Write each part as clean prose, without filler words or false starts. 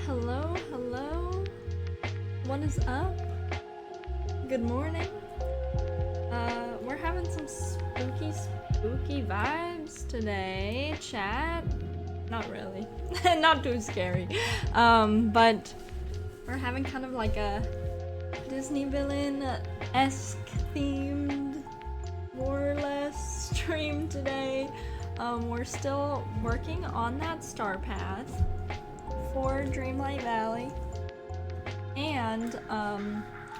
Hello, hello. What is up? Good morning. We're having some spooky vibes today. Chat. Not really. Not too scary. But we're having kind of like a Disney villain-esque themed, more or less, stream today. We're still working on that star path for Dreamlight Valley, and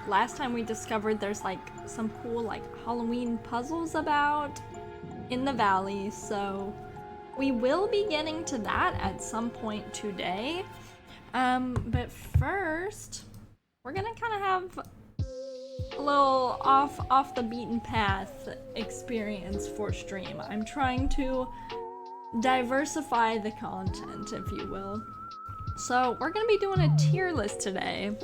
last time we discovered there's like some cool like Halloween puzzles about in the valley, so we will be getting to that at some point today. But first we're gonna kind of have a little off the beaten path experience for stream. I'm trying to diversify the content, if you will. So we're gonna be doing a tier list today.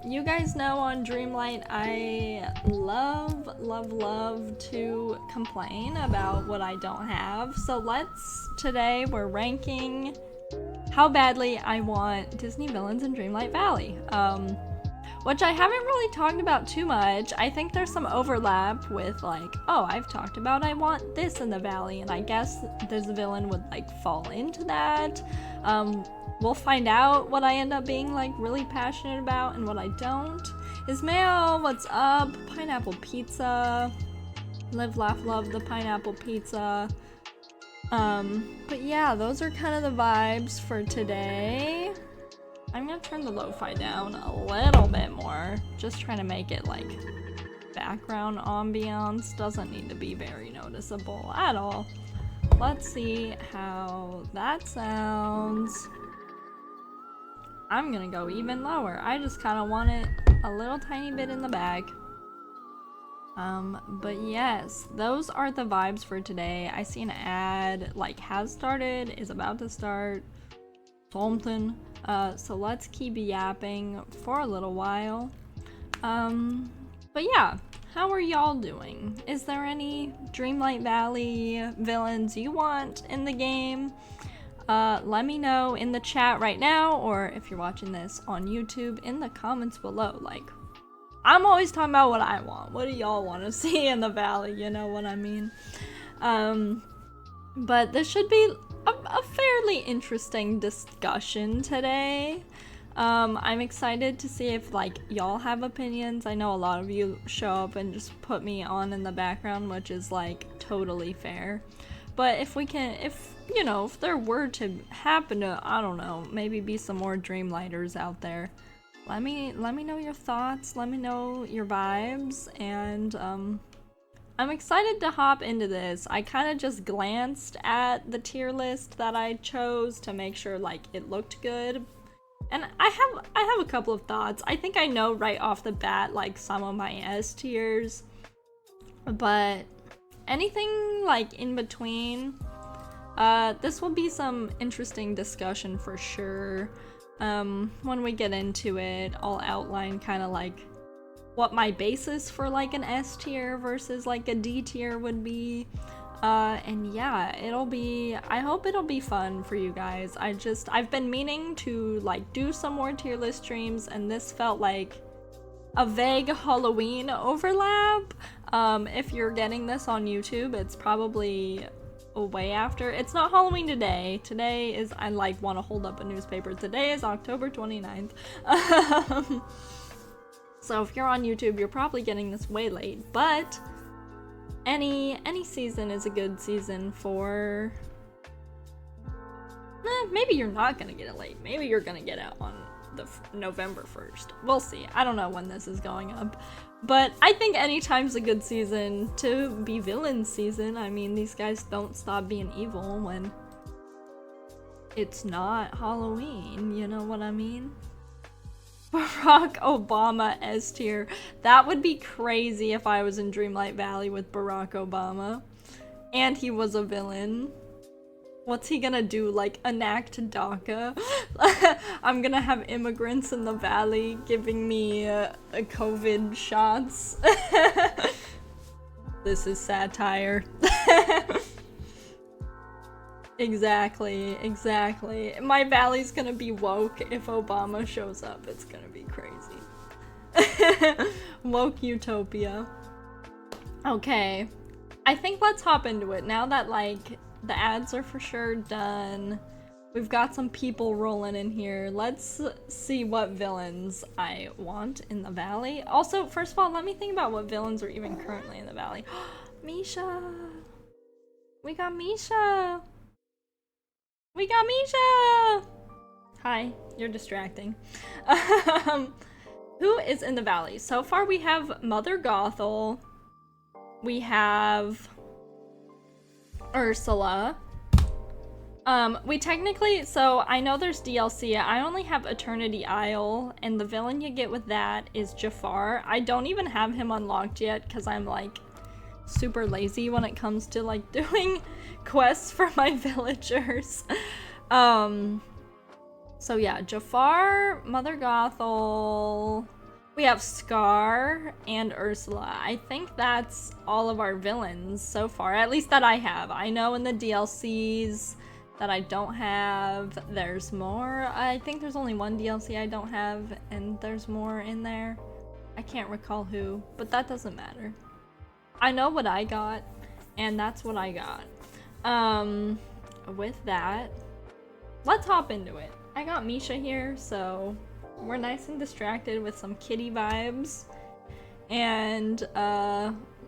You guys know on Dreamlight I love to complain about what I don't have. So today we're ranking how badly I want Disney villains in Dreamlight Valley. Which I haven't really talked about too much. I think there's some overlap with like, oh, I've talked about I want this in the valley, and I guess this villain would like fall into that. We'll find out what I end up being like really passionate about and what I don't. Ismail, what's up? Pineapple pizza. Live, laugh, love the pineapple pizza. But yeah, those are kind of the vibes for today. I'm gonna turn the lo-fi down a little bit more, just trying to make it like background ambiance. Doesn't need to be very noticeable at all. Let's see how that sounds. I'm gonna go even lower. I just kind of want it a little tiny bit in the bag. But yes, those are the vibes for today. I see an ad like has started, is about to start, something. So let's keep yapping for a little while. But yeah, how are y'all doing? Is there any Dreamlight Valley villains you want in the game? Let me know in the chat right now, or if you're watching this on YouTube, in the comments below. Like, I'm always talking about what I want. What do y'all want to see in the valley? You know what I mean? But this should be a fairly interesting discussion today. I'm excited to see if like y'all have opinions. I know a lot of you show up and just put me on in the background, which is like totally fair. But if there were to happen to, I don't know, maybe be some more Dreamlighters out there, let me know your thoughts, let me know your vibes, and I'm excited to hop into this. I kind of just glanced at the tier list that I chose to make sure like it looked good. And I have a couple of thoughts. I think I know right off the bat like some of my S tiers. But anything like in between, this will be some interesting discussion for sure. When we get into it, I'll outline kind of like what my basis for like an S tier versus like a D tier would be. And yeah, I hope it'll be fun for you guys. I've been meaning to like do some more tier list streams, and this felt like a vague Halloween overlap. If you're getting this on YouTube, it's probably way after. It's not Halloween today. Today is, I like want to hold up a newspaper. Today is October 29th. So if you're on YouTube, you're probably getting this way late, but any season is a good season for... maybe you're not gonna get it late. Maybe you're gonna get it on the November 1st. We'll see. I don't know when this is going up, but I think anytime's a good season to be villain season. I mean, these guys don't stop being evil when it's not Halloween, you know what I mean? Barack Obama S tier. That would be crazy if I was in Dreamlight Valley with Barack Obama and he was a villain. What's he gonna do? Like enact DACA? I'm gonna have immigrants in the valley giving me COVID shots. This is satire. Exactly, exactly. My valley's gonna be woke if Obama shows up. It's gonna be crazy. Woke utopia. Okay. I think let's hop into it. Now that, like, the ads are for sure done, we've got some people rolling in here. Let's see what villains I want in the valley. Also, first of all, let me think about what villains are even currently in the valley. Misha! We got Misha! We got Misha! Hi, you're distracting. Who is in the valley? So far we have Mother Gothel. We have Ursula. We technically, so I know there's DLC. I only have Eternity Isle, and the villain you get with that is Jafar. I don't even have him unlocked yet because I'm like super lazy when it comes to like doing quests for my villagers. So yeah, Jafar, Mother Gothel. We have Scar and Ursula. I think that's all of our villains so far, at least that I have. I know in the DLCs that I don't have, there's more. I think there's only one DLC I don't have, and there's more in there. I can't recall who, but that doesn't matter. I know what I got, and that's what I got. With that, let's hop into it. I got Misha here, so we're nice and distracted with some kitty vibes. And,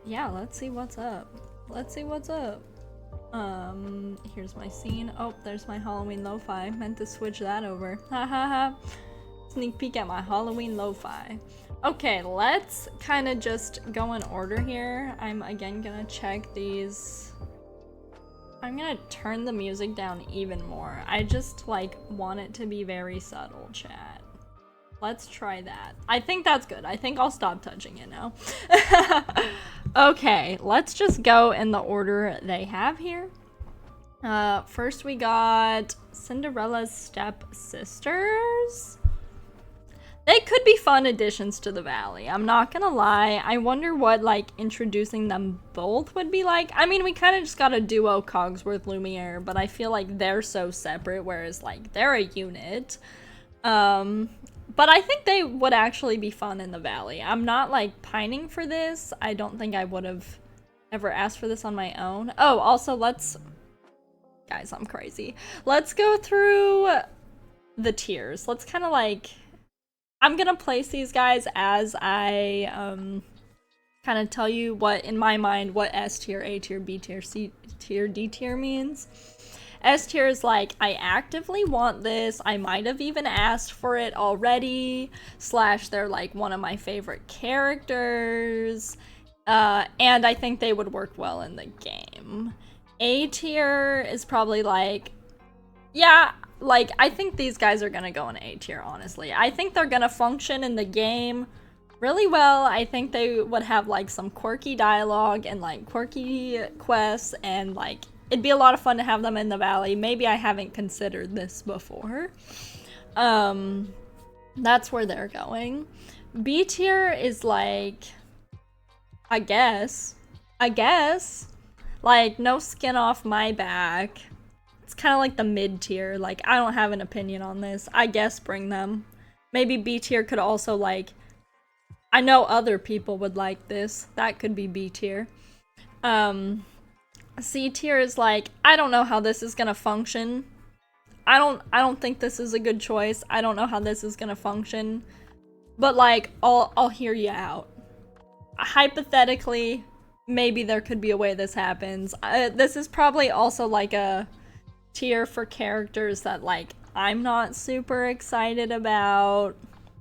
yeah, let's see what's up. Let's see what's up. Here's my scene. Oh, there's my Halloween lo-fi. Meant to switch that over. Ha ha ha. Sneak peek at my Halloween lo-fi. Okay, let's kind of just go in order here. I'm again gonna check these. I'm gonna turn the music down even more. I just like want it to be very subtle, chat. Let's try that. I think that's good. I think I'll stop touching it now. Okay, let's just go in the order they have here. First we got Cinderella's stepsisters. They could be fun additions to the valley. I'm not gonna lie. I wonder what like introducing them both would be like. I mean, we kind of just got a duo Cogsworth Lumiere, but I feel like they're so separate, whereas like they're a unit. But I think they would actually be fun in the valley. I'm not like pining for this. I don't think I would have ever asked for this on my own. Oh, also guys, I'm crazy. Let's go through the tiers. Let's kind of like, I'm gonna place these guys as I kind of tell you what, in my mind, what S tier, A tier, B tier, C tier, D tier means. S tier is like, I actively want this, I might have even asked for it already, / they're like one of my favorite characters, and I think they would work well in the game. A tier is probably like, yeah, like, I think these guys are gonna go in A tier, honestly. I think they're gonna function in the game really well. I think they would have like some quirky dialogue and like quirky quests, and like it'd be a lot of fun to have them in the valley. Maybe I haven't considered this before. That's where they're going. B tier is like, I guess, like no skin off my back. It's kind of like the mid tier. Like, I don't have an opinion on this. I guess bring them. Maybe B tier could also like, I know other people would like this. That could be B tier. C tier is like, I don't know how this is gonna function. I don't think this is a good choice. I don't know how this is gonna function. But like, I'll hear you out. Hypothetically, maybe there could be a way this happens. This is probably also like a tier for characters that like I'm not super excited about.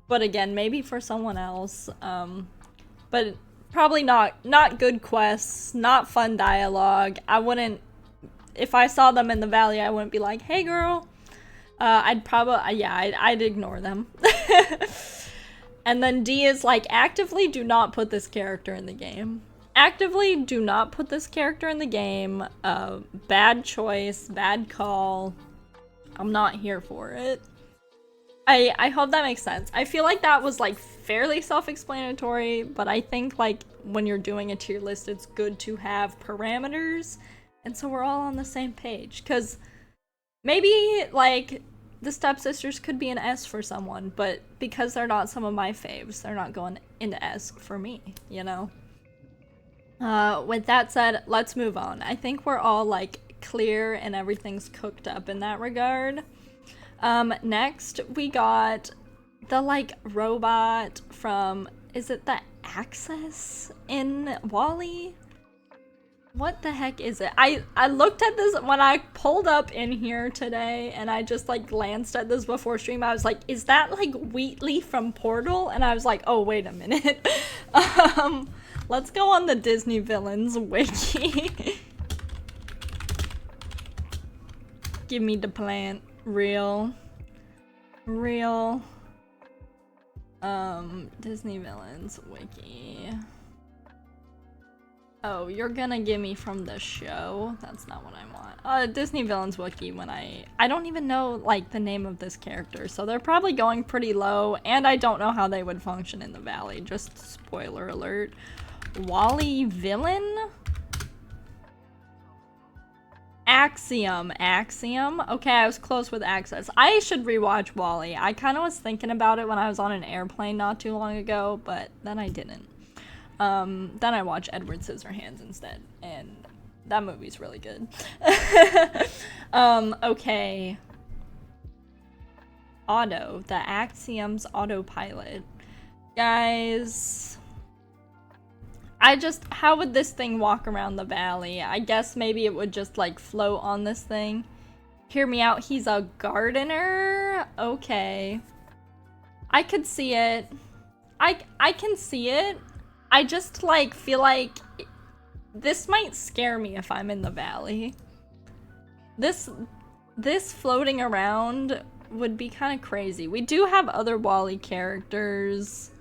But again, maybe for someone else. But probably not good quests, not fun dialogue. I wouldn't, if I saw them in the valley, I wouldn't be like, hey girl. I'd probably, yeah, I'd ignore them. And then D is like, actively do not put this character in the game. Actively do not put this character in the game. Bad choice, bad call. I'm not here for it. I hope that makes sense. I feel like that was like fairly self-explanatory, but I think like when you're doing a tier list, it's good to have parameters, and so we're all on the same page. Because Maybe, like, the stepsisters could be an S for someone, but because they're not some of my faves, they're not going into S for me, you know? With that said, let's move on. I think we're all, like, clear and everything's cooked up in that regard. Next, we got the, like, robot from, is it the Access in WALL-E? What the heck is it? I looked at this when I pulled up in here today, and I just, like, glanced at this before stream. I was like, is that, like, Wheatley from Portal? And I was like, oh, wait a minute. Let's go on the Disney Villains wiki. Give me the plant. Real. Disney Villains wiki. Oh, you're gonna give me from the show? That's not what I want. Disney Villains wiki when I don't even know, like, the name of this character, so they're probably going pretty low, and I don't know how they would function in the Valley. Just spoiler alert. WALL-E villain? Axiom. Okay, I was close with Access. I should rewatch WALL-E. I kind of was thinking about it when I was on an airplane not too long ago, but then I didn't. Then I watched Edward Scissorhands instead, and that movie's really good. Okay. Auto. The Axiom's autopilot. Guys... how would this thing walk around the Valley? I guess maybe it would just, like, float on this thing. Hear me out, he's a gardener? Okay. I could see it. I can see it. I just, like, feel like this might scare me if I'm in the Valley. This floating around would be kind of crazy. We do have other WALL-E characters,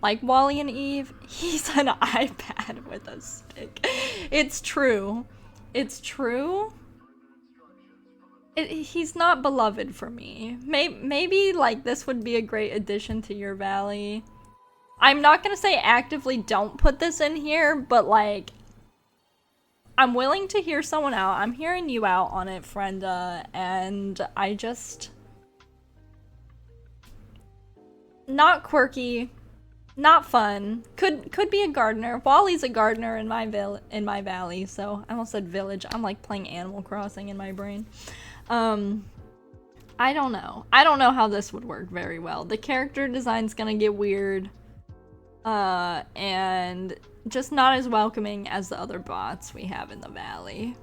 like WALL-E and Eve. He's an iPad with a stick. It's true. It's true. He's not beloved for me. Maybe, like, this would be a great addition to your Valley. I'm not gonna say actively don't put this in here, but, like, I'm willing to hear someone out. I'm hearing you out on it, Frenda, and I just... Not quirky. Not fun. Could be a gardener. WALL-E's a gardener in my Valley, so I almost said village. I'm, like, playing Animal Crossing in my brain. I don't know. I don't know how this would work very well. The character design's gonna get weird. And just not as welcoming as the other bots we have in the Valley.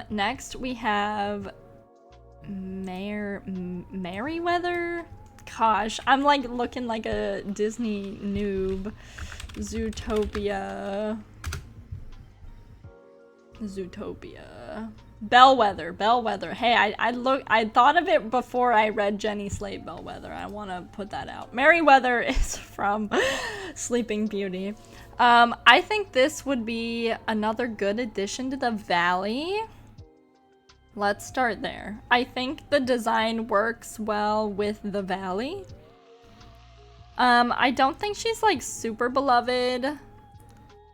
Next we have Merryweather? Gosh, I'm like looking like a Disney noob. Zootopia. Bellwether. Hey, I thought of it before I read Jenny Slate Bellwether. I want to put that out. Merryweather is from Sleeping Beauty. I think this would be another good addition to the Valley. Let's start there. I think the design works well with the Valley. I don't think she's like super beloved,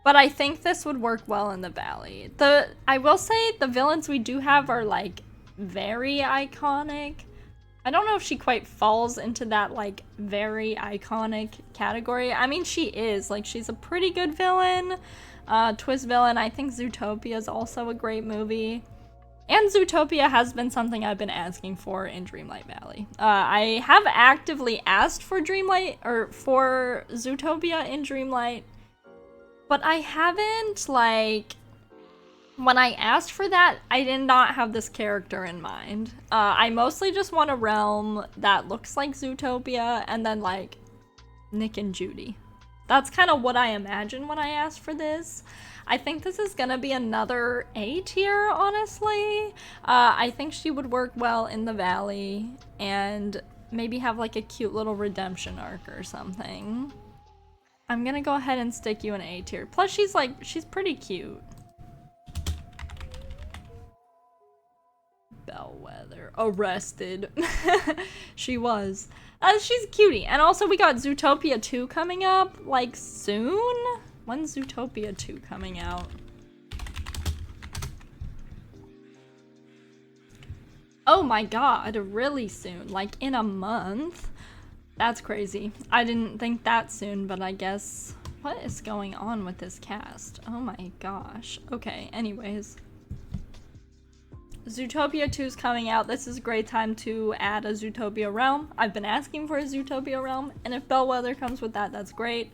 but I think this would work well in the Valley. I will say the villains we do have are like very iconic. I don't know if she quite falls into that like very iconic category. I mean, she is, like, she's a pretty good villain. Twist villain. I think Zootopia is also a great movie. And Zootopia has been something I've been asking for in Dreamlight Valley. I have actively asked for for Zootopia in Dreamlight, but I haven't, like, when I asked for that, I did not have this character in mind. I mostly just want a realm that looks like Zootopia, and then, like, Nick and Judy. That's kind of what I imagined when I asked for this. I think this is gonna be another A tier, honestly. I think she would work well in the Valley, and maybe have, like, a cute little redemption arc or something. I'm gonna go ahead and stick you in A tier. Plus, she's pretty cute. Bellwether. Arrested. She was. She's a cutie. And also, we got Zootopia 2 coming up, like, soon? When's Zootopia 2 coming out? Oh my god, really soon. Like in a month? That's crazy. I didn't think that soon, but I guess... What is going on with this cast? Oh my gosh. Okay, anyways. Zootopia 2 is coming out. This is a great time to add a Zootopia realm. I've been asking for a Zootopia realm, and if Bellwether comes with that, that's great.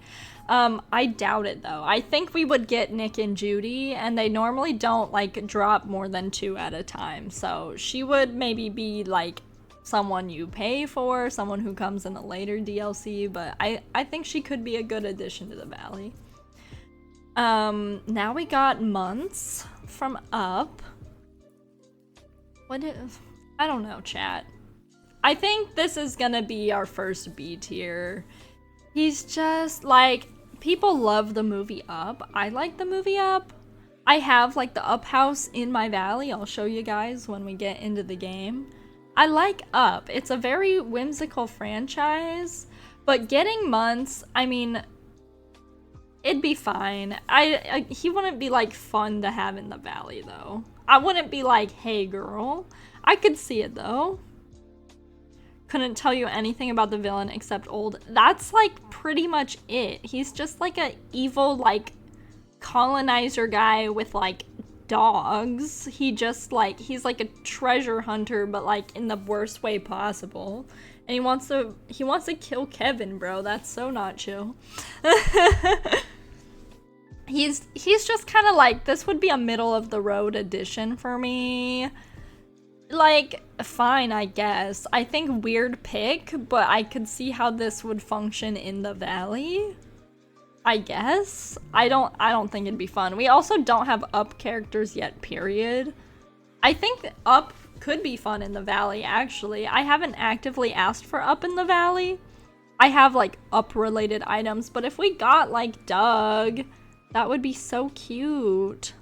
I doubt it though. I think we would get Nick and Judy, and they normally don't like drop more than 2 at a time. So she would maybe be like someone you pay for, someone who comes in a later DLC, but I think she could be a good addition to the Valley. Now we got Months from Up. What is... I don't know, chat. I think this is gonna be our first B tier. He's just, like... People love the movie Up. I like the movie Up. I have, like, the Up house in my valley. I'll show you guys when we get into the game. I like Up. It's a very whimsical franchise. But getting Months, I mean... It'd be fine. He wouldn't be, like, fun to have in the valley, though. I wouldn't be like, hey girl. I could see it though. Couldn't tell you anything about the villain except old. That's like pretty much it. He's just like a evil like colonizer guy with like dogs. He's like a treasure hunter, but like in the worst way possible. And he wants to kill Kevin, bro. That's so not chill. He's just kind of like, this would be a middle of the road addition for me. Like, fine, I guess. I think weird pick, but I could see how this would function in the valley. I guess. I don't think it'd be fun. We also don't have Up characters yet, period. I think Up could be fun in the valley, actually. I haven't actively asked for Up in the valley. I have like Up related items, but if we got like Doug, that would be so cute.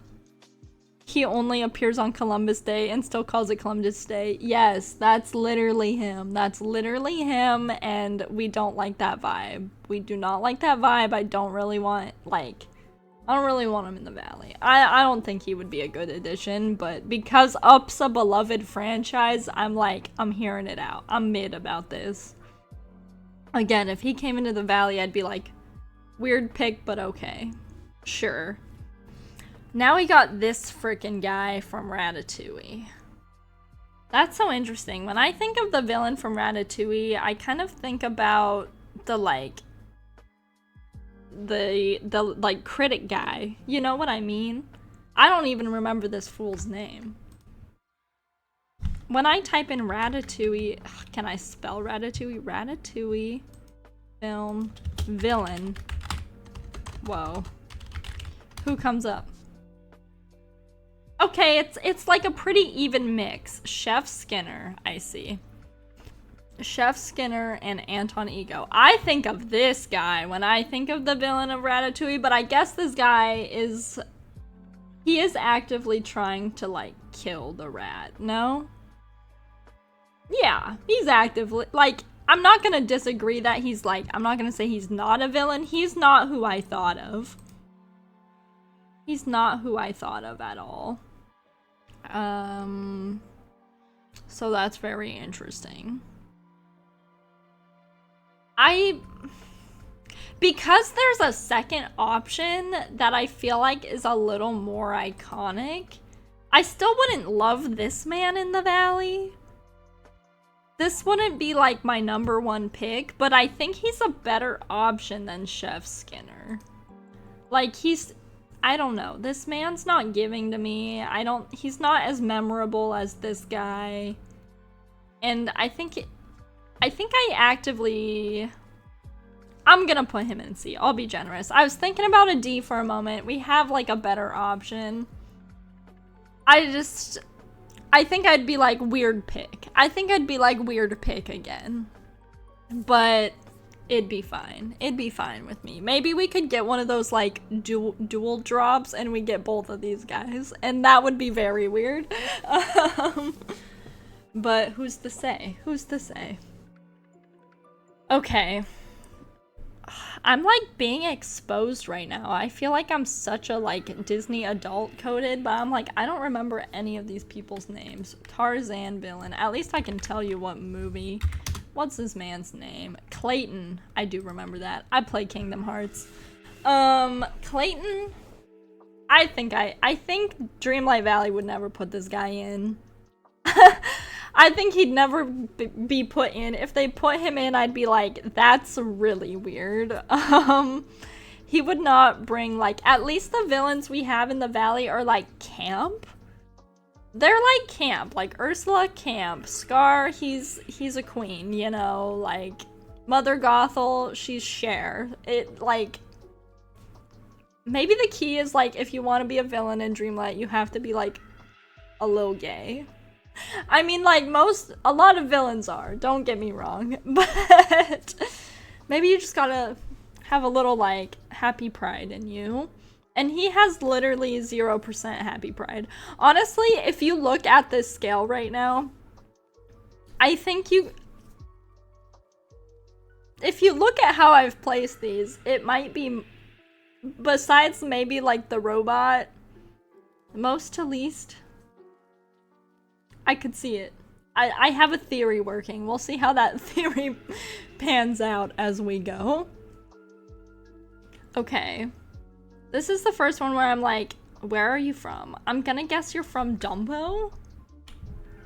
He only appears on Columbus Day and still calls it Columbus Day. Yes, that's literally him. That's literally him, and we don't like that vibe. We do not like that vibe. I don't really want him in the valley. I don't think he would be a good addition, but because Up's a beloved franchise, I'm hearing it out. I'm mid about this. Again, if he came into the valley, I'd be like, weird pick, but okay. Sure. Now we got this freaking guy from Ratatouille. That's so interesting. When I think of the villain from Ratatouille, I kind of think about the critic guy. You know what I mean? I don't even remember this fool's name. When I type in Ratatouille, can I spell Ratatouille? Ratatouille film villain. Whoa. Who comes up? Okay, it's like a pretty even mix. Chef Skinner, I see. Chef Skinner and Anton Ego. I think of this guy when I think of the villain of Ratatouille, but I guess this guy is... He is actively trying to, like, kill the rat, no? Yeah, he's actively... Like, I'm not gonna disagree that he's, like... I'm not gonna say he's not a villain. He's not who I thought of. He's not who I thought of at all. So that's very interesting. Because there's a second option that I feel like is a little more iconic, I still wouldn't love this man in the valley. This wouldn't be like my #1 pick, but I think he's a better option than Chef Skinner. Like, I don't know. This man's not giving to me. He's not as memorable as this guy. And I think I actively... I'm gonna put him in C. I'll be generous. I was thinking about a D for a moment. We have, like, a better option. I think I'd be like, weird pick. I think I'd be like, weird pick again. But it'd be fine. It'd be fine with me. Maybe we could get one of those, like, dual drops and we get both of these guys. And that would be very weird. But who's to say? Who's to say? Okay. I'm like being exposed right now. I feel like I'm such a like Disney adult coded, but I'm like, I don't remember any of these people's names. Tarzan villain. At least I can tell you what movie. What's this man's name? Clayton. I do remember that. I play Kingdom Hearts. Clayton. I think Dreamlight Valley would never put this guy in. I think he'd never be put in. If they put him in, I'd be like, that's really weird. He would not bring, like, at least the villains we have in the valley are, like, camp. They're, like, camp. Like, Ursula, camp. Scar, he's a queen, you know? Like, Mother Gothel, she's Cher. It, like... Maybe the key is, like, if you want to be a villain in Dreamlight, you have to be, like, a little gay. I mean, like, a lot of villains are, don't get me wrong, but maybe you just gotta have a little, like, happy pride in you. And he has literally 0% happy pride. Honestly, if you look at this scale right now, I think if you look at how I've placed these, it might be, besides maybe, like, the robot, most to least. I could see it. I have a theory working. We'll see how that theory pans out as we go. Okay. This is the first one where I'm like, where are you from? I'm gonna guess you're from Dumbo?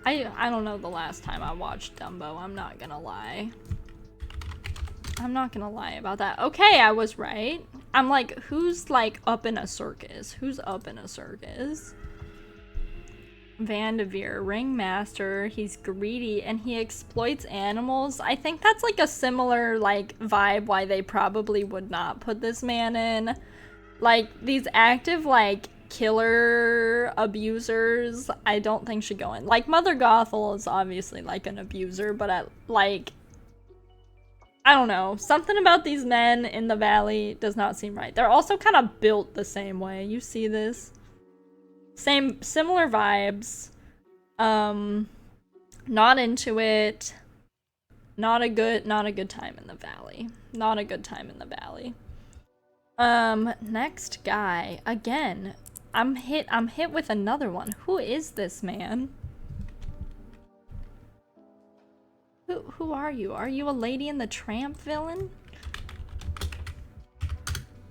I don't know the last time I watched Dumbo. I'm not gonna lie. I'm not gonna lie about that. Okay, I was right. I'm like, who's like up in a circus? Who's up in a circus? Vanderveer, ringmaster, he's greedy and he exploits animals. I think that's like a similar like vibe why they probably would not put this man in. Like these active like killer abusers, I don't think should go in. Like Mother Gothel is obviously like an abuser, but like I don't know, something about these men in the valley does not seem right. They're also kind of built the same way. You see this? Similar vibes. Not into it. Not a good time in the valley. Not a good time in the valley. Next guy. Again, I'm hit with another one. Who is this man? Who are you? Are you a Lady in the Tramp villain?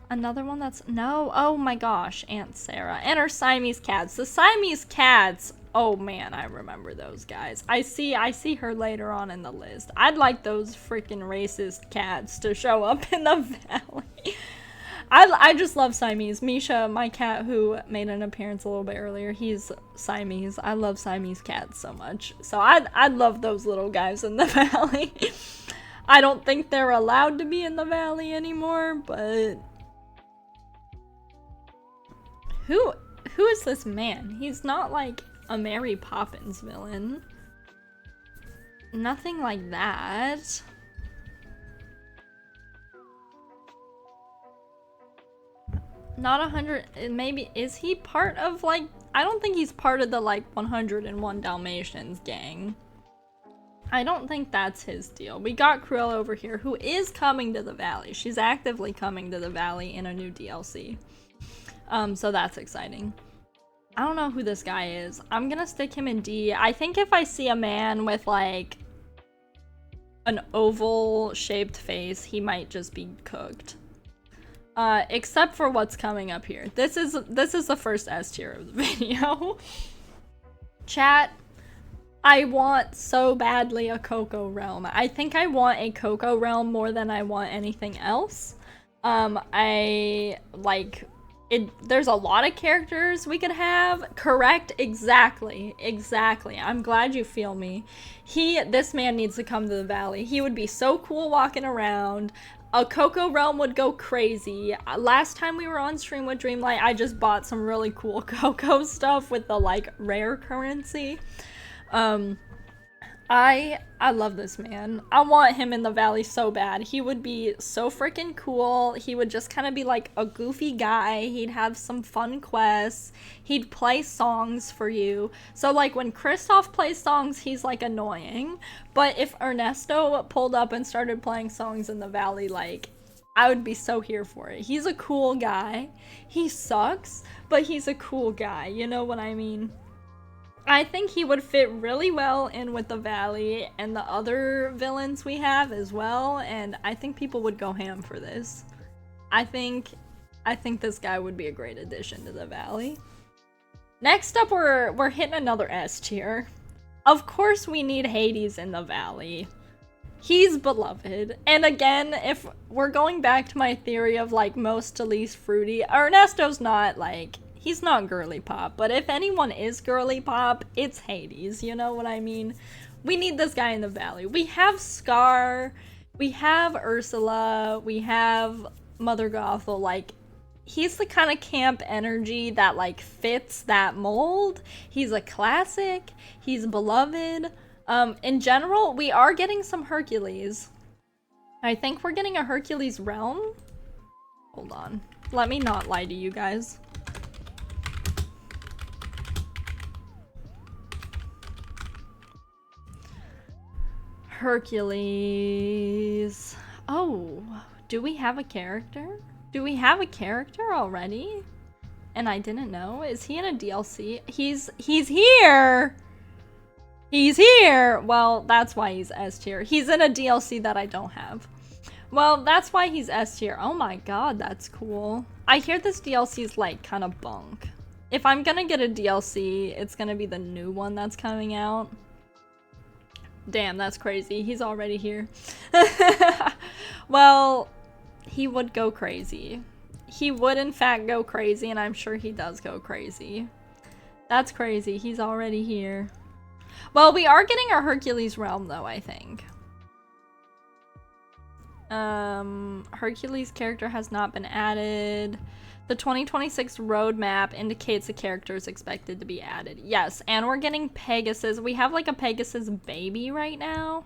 Another one that's... No. Oh my gosh. Aunt Sarah. And her Siamese cats. The Siamese cats. Oh man, I remember those guys. I see her later on in the list. I'd like those freaking racist cats to show up in the valley. I just love Siamese. Misha, my cat who made an appearance a little bit earlier, he's Siamese. I love Siamese cats so much. So I'd love those little guys in the valley. I don't think they're allowed to be in the valley anymore, but... Who is this man? He's not like a Mary Poppins villain. Nothing like that. Not 100, maybe, is he part of like, I don't think he's part of the like 101 Dalmatians gang. I don't think that's his deal. We got Cruella over here who is coming to the valley. She's actively coming to the valley in a new DLC. So that's exciting. I don't know who this guy is. I'm gonna stick him in D. I think if I see a man with like an oval shaped face, he might just be cooked. Except for what's coming up here. This is the first S tier of the video. Chat, I want so badly a Coco Realm. I think I want a Coco Realm more than I want anything else. I like it. There's a lot of characters we could have. Correct, exactly. I'm glad you feel me. This man needs to come to the valley. He would be so cool walking around. A Coco Realm would go crazy. Last time we were on stream with Dreamlight, I just bought some really cool Coco stuff with the like rare currency. I love this man. I want him in the valley so bad. He would be so freaking cool. He would just kind of be like a goofy guy. He'd have some fun quests. He'd play songs for you. So like when Kristoff plays songs, he's like annoying. But if Ernesto pulled up and started playing songs in the valley, like I would be so here for it. He's a cool guy. He sucks, but he's a cool guy. You know what I mean? I think he would fit really well in with the Valley and the other villains we have as well, and I think people would go ham for this. I think this guy would be a great addition to the Valley. Next up, we're hitting another S tier. Of course we need Hades in the Valley. He's beloved. And again, if we're going back to my theory of like most to least fruity, Ernesto's not like, he's not girly pop, but if anyone is girly pop, it's Hades, you know what I mean? We need this guy in the Valley. We have Scar, we have Ursula, we have Mother Gothel, like, he's the kind of camp energy that like fits that mold. He's a classic, he's beloved. In general, we are getting some Hercules. I think we're getting a Hercules realm. Hold on, let me not lie to you guys. Hercules. Oh, do we have a character? Do we have a character already? And I didn't know. Is he in a DLC? He's here. He's here. Well, that's why he's S tier. He's in a DLC that I don't have. Well, that's why he's S tier. Oh my god, that's cool. I hear this DLC is like kind of bunk. If I'm gonna get a DLC, it's gonna be the new one that's coming out. Damn, that's crazy. He's already here. Well, he would go crazy. He would in fact go crazy, and I'm sure he does go crazy. That's crazy. He's already here. Well, we are getting our Hercules realm though, I think. Hercules character has not been added. The 2026 roadmap indicates a character is expected to be added. Yes, and we're getting Pegasus. We have like a Pegasus baby right now.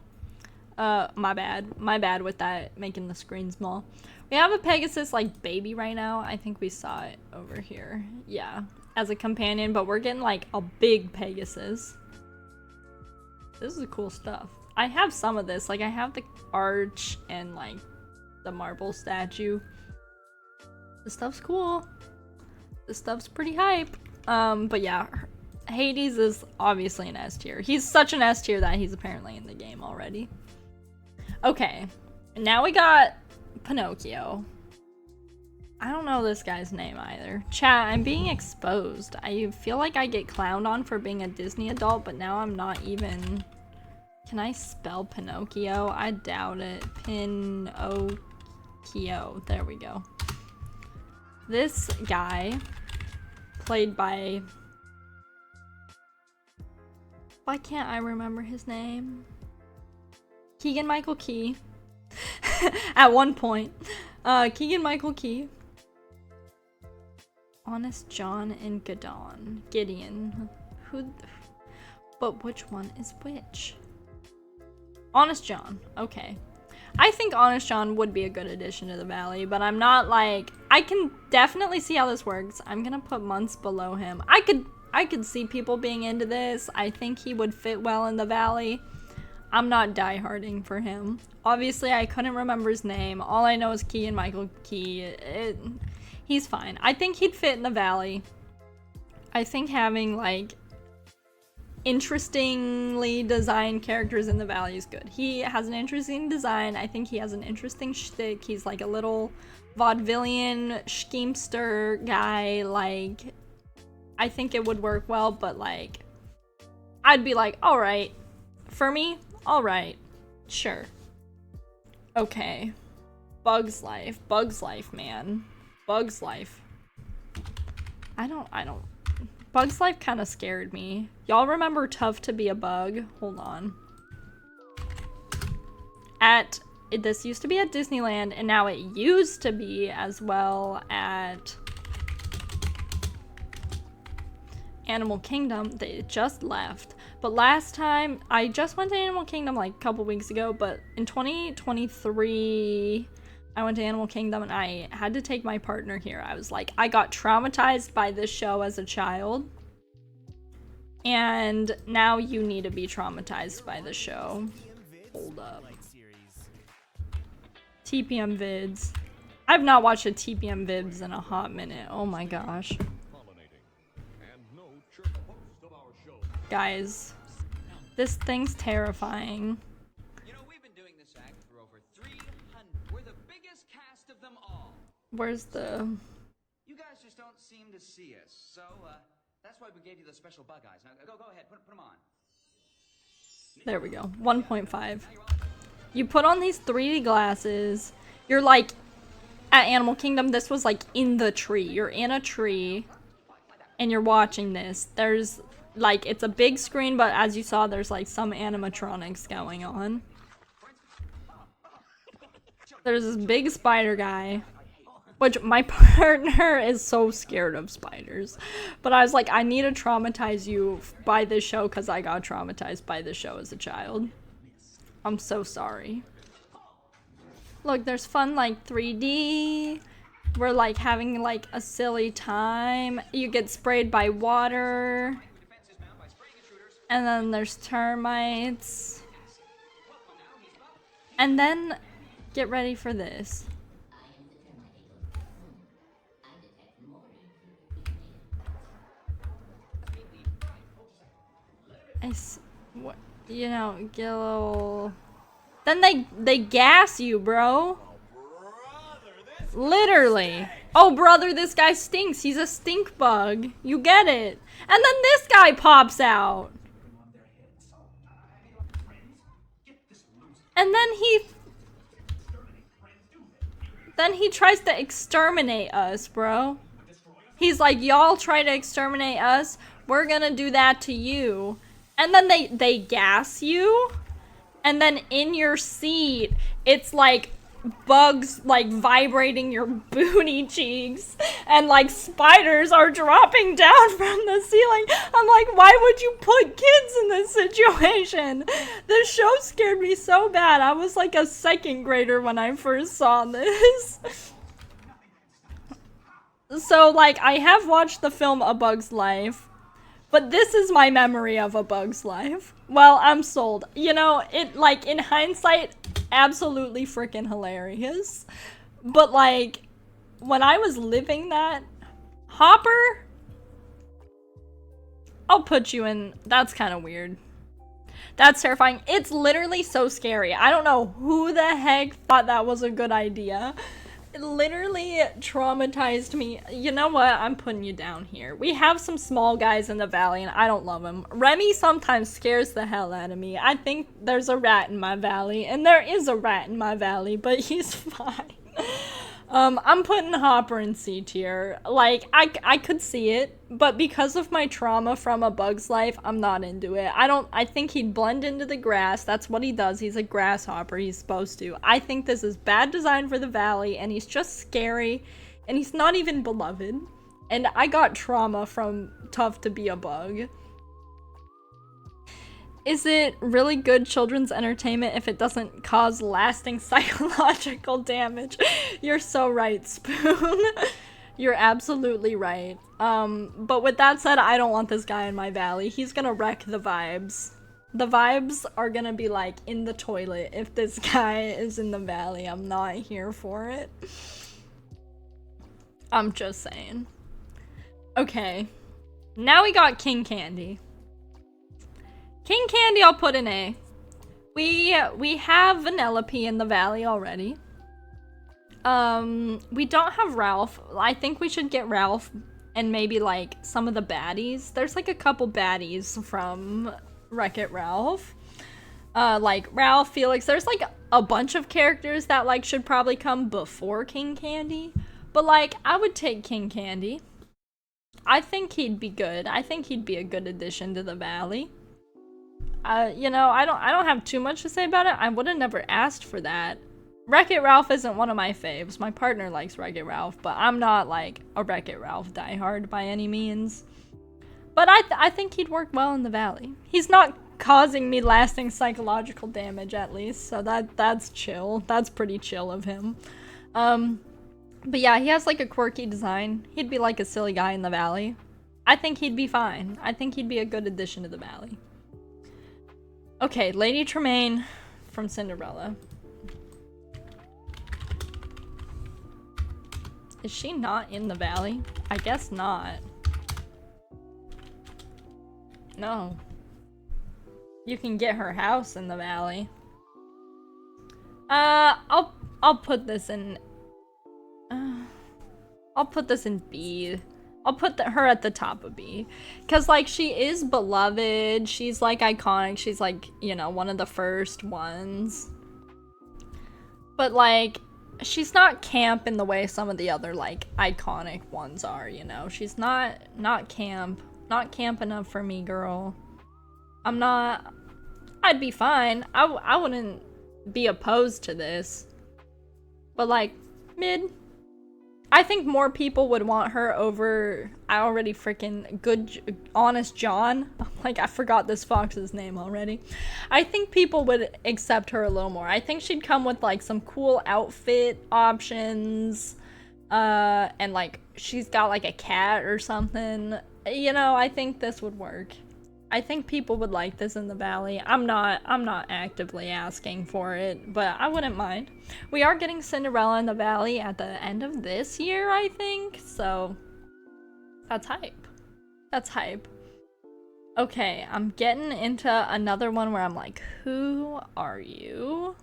My bad. My bad with that, making the screen small. We have a Pegasus like baby right now. I think we saw it over here. Yeah, as a companion, but we're getting like a big Pegasus. This is cool stuff. I have some of this. Like I have the arch and like the marble statue. This stuff's cool. This stuff's pretty hype. But yeah, Hades is obviously an S tier. He's such an S tier that he's apparently in the game already. Okay, now we got Pinocchio. I don't know this guy's name either. Chat, I'm being exposed. I feel like I get clowned on for being a Disney adult, but now I'm not even... Can I spell Pinocchio? I doubt it. Pinocchio. There we go. This guy, played by... Why can't I remember his name? Keegan-Michael Key. At one point. Keegan-Michael Key. Honest John and Gideon. But which one is which? Honest John. Okay. I think Honest John would be a good addition to the Valley, but I'm not like... I can definitely see how this works. I'm gonna put months below him. I could see people being into this. I think he would fit well in the Valley. I'm not dieharding for him. Obviously, I couldn't remember his name. All I know is Keegan-Michael Key. He's fine. I think he'd fit in the Valley. I think having, like, interestingly designed characters in the Valley is good. He has an interesting design. I think he has an interesting shtick. He's like a little vaudevillian schemester guy. Like, I think it would work well, but like, I'd be like, all right. For me, all right. Sure. Okay. Bug's Life. Bug's Life, man. Bug's Life. I don't... Bug's Life kind of scared me. Y'all remember Tough to Be a Bug? Hold on. This used to be at Disneyland, and now it used to be as well at Animal Kingdom. They just left. But last time, I just went to Animal Kingdom like a couple weeks ago, but in 2023, I went to Animal Kingdom and I had to take my partner here. I was like, I got traumatized by this show as a child. And now you need to be traumatized by the show. Hold up. TPM vids. I've not watched a TPM Vibs in a hot minute. Oh my gosh. Guys, this thing's terrifying. You know, we've been doing this act for over 300. We're the biggest cast of them all. Where's the... You guys just don't seem to see us. So, that's why we gave you the special bug eyes. Now, go ahead, put them on. There we go. 1.5. You put on these 3D glasses. You're like... At Animal Kingdom, this was like in the tree. You're in a tree. And you're watching this. There's... Like, it's a big screen, but as you saw, there's like some animatronics going on. There's this big spider guy. Which, my partner is so scared of spiders. But I was like, I need to traumatize you by this show because I got traumatized by this show as a child. I'm so sorry. Look, there's fun like 3D. We're like having like a silly time. You get sprayed by water. And then there's termites. And then, get ready for this. What, you know, get a little... Then they gas you, bro. Literally. Oh, brother, this guy stinks. He's a stink bug. You get it. And then this guy pops out. And then he tries to exterminate us, bro. He's like, y'all try to exterminate us, we're gonna do that to you. And then they gas you, and then in your seat, it's like bugs like vibrating your booty cheeks, and like spiders are dropping down from the ceiling. I'm like, why would you put kids in this situation? This show scared me so bad. I was like a second grader when I first saw this. So like, I have watched the film A Bug's Life, but this is my memory of A Bug's Life. Well, I'm sold. You know, it like in hindsight, absolutely freaking hilarious. But like, when I was living that, Hopper, I'll put you in, that's kind of weird. That's terrifying. It's literally so scary. I don't know who the heck thought that was a good idea. It literally traumatized me. You know what? I'm putting you down here. We have some small guys in the valley and I don't love them. Remy sometimes scares the hell out of me. I think there's a rat in my valley, and there is a rat in my valley, but he's fine. I'm putting Hopper in C tier. Like, I could see it, but because of my trauma from A Bug's Life, I'm not into it. I think he'd blend into the grass. That's what he does. He's a grasshopper. He's supposed to. I think this is bad design for the valley, and he's just scary, and he's not even beloved. And I got trauma from Tough to Be a Bug. Is it really good children's entertainment if it doesn't cause lasting psychological damage? You're so right, Spoon. You're absolutely right. But with that said, I don't want this guy in my valley. He's gonna wreck the vibes. The vibes are gonna be like in the toilet if this guy is in the valley. I'm not here for it. I'm just saying. Okay. Now we got King Candy. King Candy I'll put in A. We have Vanellope in the valley already. We don't have Ralph. I think we should get Ralph and maybe like some of the baddies. There's like a couple baddies from Wreck-It Ralph. Like Ralph, Felix. There's like a bunch of characters that like should probably come before King Candy. But like, I would take King Candy. I think he'd be good. I think he'd be a good addition to the valley. You know, I don't have too much to say about it. I would have never asked for that. Wreck-It Ralph isn't one of my faves. My partner likes Wreck-It Ralph, but I'm not like a Wreck-It Ralph diehard by any means. But I think he'd work well in the valley. He's not causing me lasting psychological damage, at least, so that's chill. That's pretty chill of him. But yeah, he has like a quirky design. He'd be like a silly guy in the valley. I think he'd be fine. I think he'd be a good addition to the valley. Okay, Lady Tremaine from Cinderella. Is she not in the valley? I guess not. No. You can get her house in the valley. I'll put this in. I'll put this in B. I'll put her at the top of B. Cause like she is beloved. She's like iconic. She's like, you know, one of the first ones. But like, she's not camp in the way some of the other like iconic ones are, you know. She's not camp. Not camp enough for me, girl. I'd be fine. I wouldn't be opposed to this. But like, mid. I think more people would want her over, I already freaking good, honest John. Like, I forgot this fox's name already. I think people would accept her a little more. I think she'd come with like some cool outfit options. And like, she's got like a cat or something. You know, I think this would work. I think people would like this in the valley. I'm not actively asking for it, but I wouldn't mind. We are getting Cinderella in the valley at the end of this year, I think, so that's hype. That's hype. Okay, I'm getting into another one where I'm like, who are you?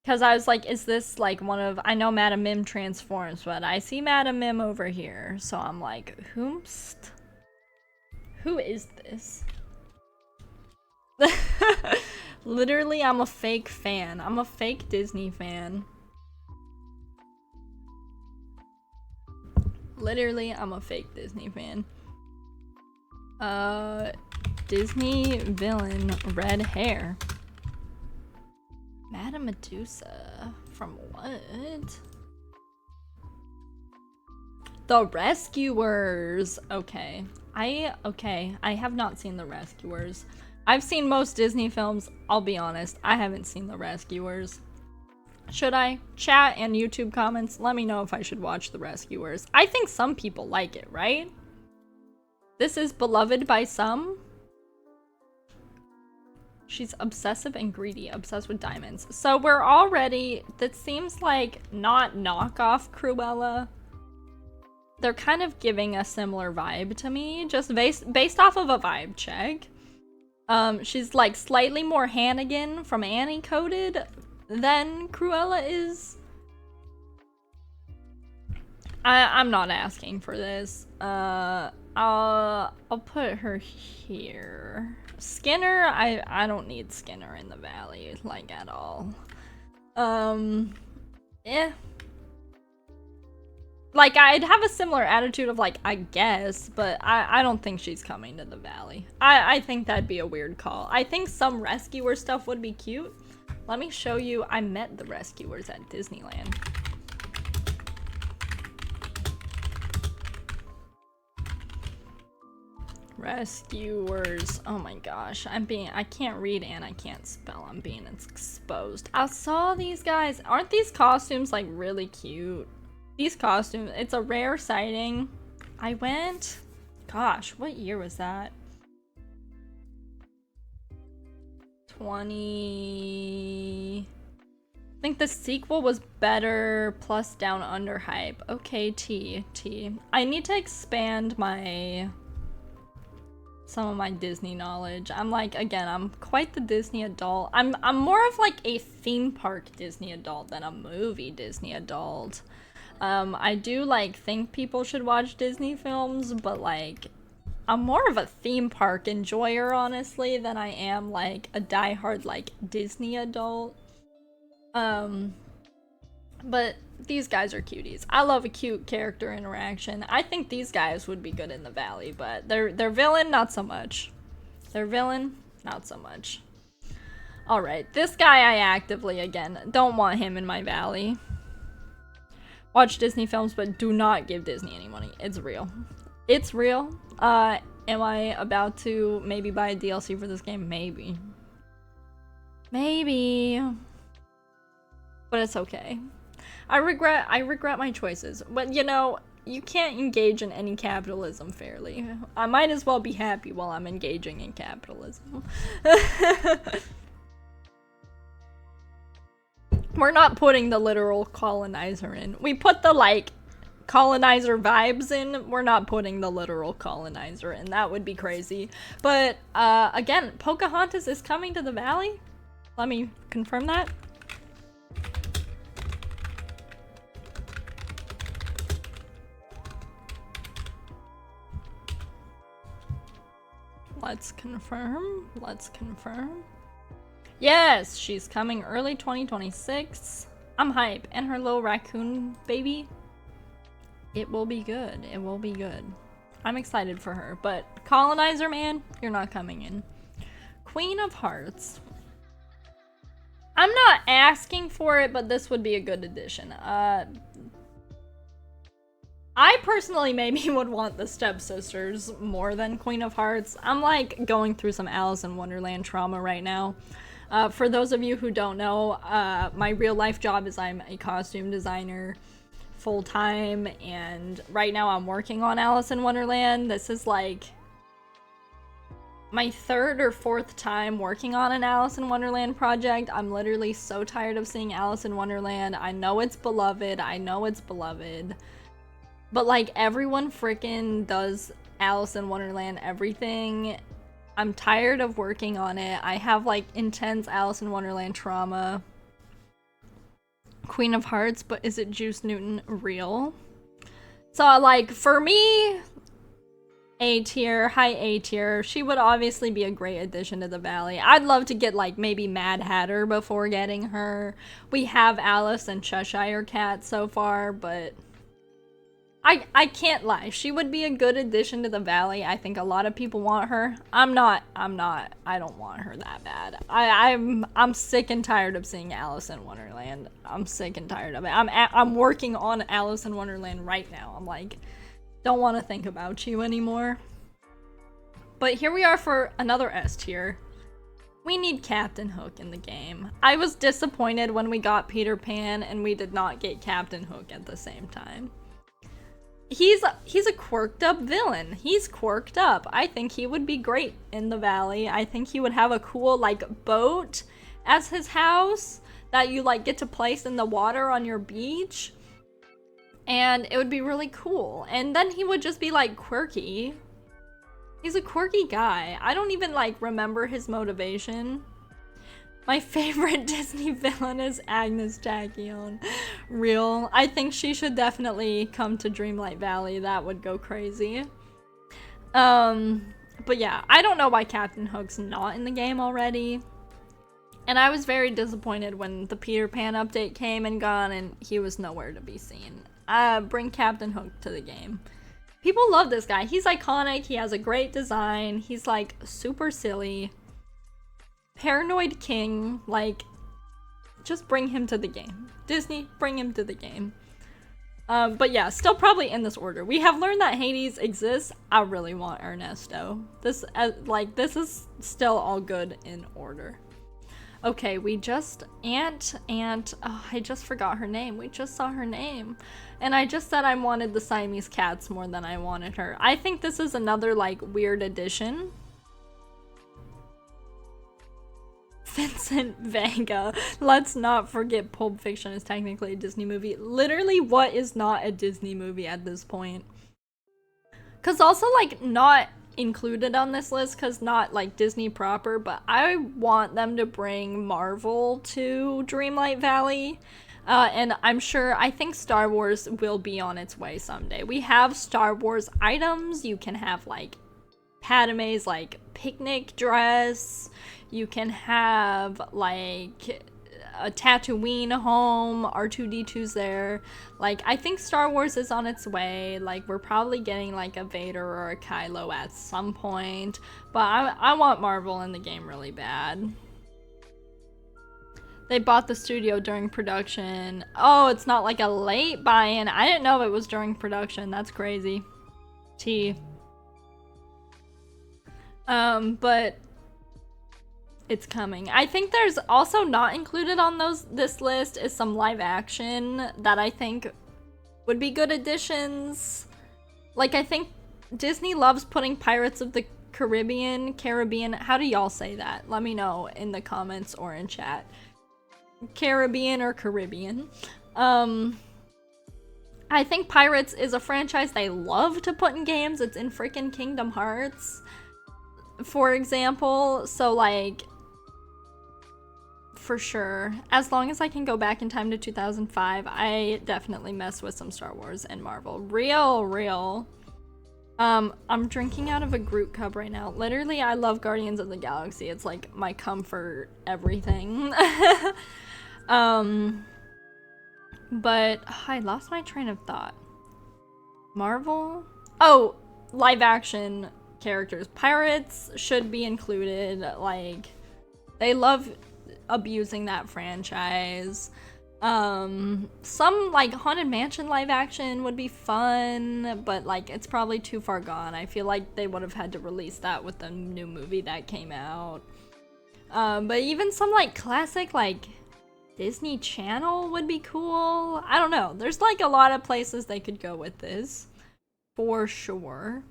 Because I was like, is this like one of, I know Madam Mim transforms, but I see Madam Mim over here, so I'm like, whomst? Who is this? Literally, I'm a fake fan. I'm a fake Disney fan. Literally, I'm a fake Disney fan. Disney villain, red hair. Madame Medusa. From what? The Rescuers. Okay. I have not seen The Rescuers. I've seen most Disney films. I'll be honest, I haven't seen The Rescuers. Should I? Chat and YouTube comments, let me know if I should watch The Rescuers. I think some people like it, right? This is beloved by some. She's obsessive and greedy, obsessed with diamonds. So we're already, that seems like not knockoff Cruella. They're kind of giving a similar vibe to me, just based off of a vibe check. She's like slightly more Hannigan from Annie coded than Cruella is. I'm not asking for this. I'll put her here. Skinner, I don't need Skinner in the valley, like, at all. Yeah. Like, I'd have a similar attitude of, like, I guess, but I don't think she's coming to the valley. I think that'd be a weird call. I think some Rescuer stuff would be cute. Let me show you, I met the Rescuers at Disneyland. Rescuers. Oh my gosh. I can't read and I can't spell. I'm being exposed. I saw these guys. Aren't these costumes, like, really cute? These costumes, it's a rare sighting. I went, gosh, what year was that? 20... I think the sequel was better, plus down under hype. Okay, T. I need to expand some of my Disney knowledge. I'm like, again, I'm quite the Disney adult. I'm more of like a theme park Disney adult than a movie Disney adult. I do like think people should watch Disney films, but like I'm more of a theme park enjoyer, honestly, than I am like a diehard like Disney adult. But these guys are cuties. I love a cute character interaction. I think these guys would be good in the valley, but their villain, not so much. Their villain, not so much. Alright, this guy I actively, again, don't want him in my valley. Watch Disney films, but do not give Disney any money. It's real. It's real. Am I about to maybe buy a DLC for this game? Maybe. Maybe. But it's okay. I regret my choices. But you know, you can't engage in any capitalism fairly. I might as well be happy while I'm engaging in capitalism. We're not putting the literal colonizer in. We put the, like, colonizer vibes in. We're not putting the literal colonizer in. That would be crazy. But again, Pocahontas is coming to the valley. Let me confirm that. Let's confirm. Let's confirm. Yes, she's coming early 2026. I'm hype. And her little raccoon baby. It will be good. It will be good. I'm excited for her. But colonizer, man, you're not coming in. Queen of Hearts. I'm not asking for it, but this would be a good addition. I personally maybe would want the stepsisters more than Queen of Hearts. I'm like going through some Alice in Wonderland trauma right now. For those of you who don't know, my real life job is I'm a costume designer full-time, and right now I'm working on Alice in Wonderland. This is like my third or fourth time working on an Alice in Wonderland project. I'm literally so tired of seeing Alice in Wonderland. I know it's beloved. I know it's beloved. But like everyone freaking does Alice in Wonderland everything. I'm tired of working on it. I have like intense Alice in Wonderland trauma. Queen of Hearts, but is it Juice Newton real? So like for me, A tier, high A tier. She would obviously be a great addition to the valley. I'd love to get like maybe Mad Hatter before getting her. We have Alice and Cheshire Cat so far, but I can't lie. She would be a good addition to the valley. I think a lot of people want her. I don't want her that bad. I'm sick and tired of seeing Alice in Wonderland. I'm sick and tired of it. I'm working on Alice in Wonderland right now. I'm like, don't want to think about you anymore. But here we are for another S tier. We need Captain Hook in the game. I was disappointed when we got Peter Pan and we did not get Captain Hook at the same time. He's a quirked up villain. He's quirked up. I think he would be great in the valley. I think he would have a cool like boat as his house that you like get to place in the water on your beach. And it would be really cool. And then he would just be like quirky. He's a quirky guy. I don't even like remember his motivation. My favorite Disney villain is Agnes Tachyon. Real. I think she should definitely come to Dreamlight Valley. That would go crazy. But yeah, I don't know why Captain Hook's not in the game already. And I was very disappointed when the Peter Pan update came and gone and he was nowhere to be seen. Bring Captain Hook to the game. People love this guy. He's iconic. He has a great design. He's like super silly. Paranoid King, like, just bring him to the game. Disney, bring him to the game. But yeah, still probably in this order. We have learned that Hades exists. I really want Ernesto. This is still all good in order. Okay, we just, oh, I just forgot her name. We just saw her name. And I just said I wanted the Siamese cats more than I wanted her. I think this is another, like, weird addition. Vincent Vega. Let's not forget Pulp Fiction is technically a Disney movie. Literally, what is not a Disney movie at this point? Because also, like, not included on this list because not, like, Disney proper, but I want them to bring Marvel to Dreamlight Valley. And I think Star Wars will be on its way someday. We have Star Wars items. You can have, like, Padme's, like, picnic dress. You can have, like, a Tatooine home. R2-D2's there. Like, I think Star Wars is on its way. Like, we're probably getting, like, a Vader or a Kylo at some point. But I want Marvel in the game really bad. They bought the studio during production. Oh, it's not like a late buy-in. I didn't know it was during production. That's crazy. T. But it's coming. I think there's also not included on this list is some live action that I think would be good additions. Like, I think Disney loves putting Pirates of the Caribbean, how do y'all say that? Let me know in the comments or in chat. Caribbean or Caribbean. I think Pirates is a franchise they love to put in games. It's in freaking Kingdom Hearts, for example. So, like, for sure, as long as I can go back in time to 2005, I definitely mess with some Star Wars and Marvel. Real. I'm drinking out of a Groot cup right now. Literally, I love Guardians of the Galaxy. It's like my comfort everything. But I lost my train of thought. Marvel? Oh, live action characters. Pirates should be included. Like, they love abusing that franchise. Some like Haunted Mansion live action would be fun, but like it's probably too far gone. I feel like they would have had to release that with the new movie that came out. But even some like classic like Disney Channel would be cool. I don't know. There's like a lot of places they could go with this, for sure.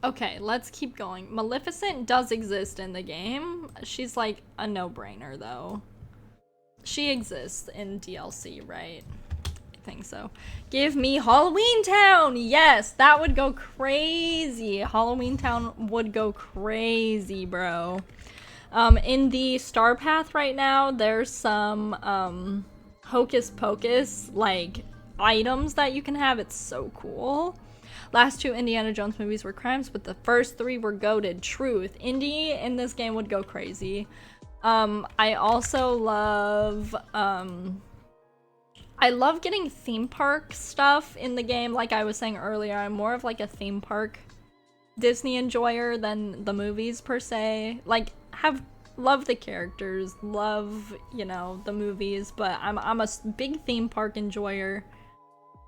Okay, let's keep going. Maleficent does exist in the game. She's like a no-brainer though. She exists in DLC, right? I think so. Give me Halloween Town! Yes, that would go crazy. Halloween Town would go crazy, bro. In the Star Path right now, there's some Hocus Pocus, like, items that you can have. It's so cool. Last 2 Indiana Jones movies were crimes, but the first 3 were goated. Truth. Indy in this game would go crazy. I also love, I love getting theme park stuff in the game. Like I was saying earlier, I'm more of like a theme park Disney enjoyer than the movies per se. Like, love the characters, love, you know, the movies, but I'm a big theme park enjoyer.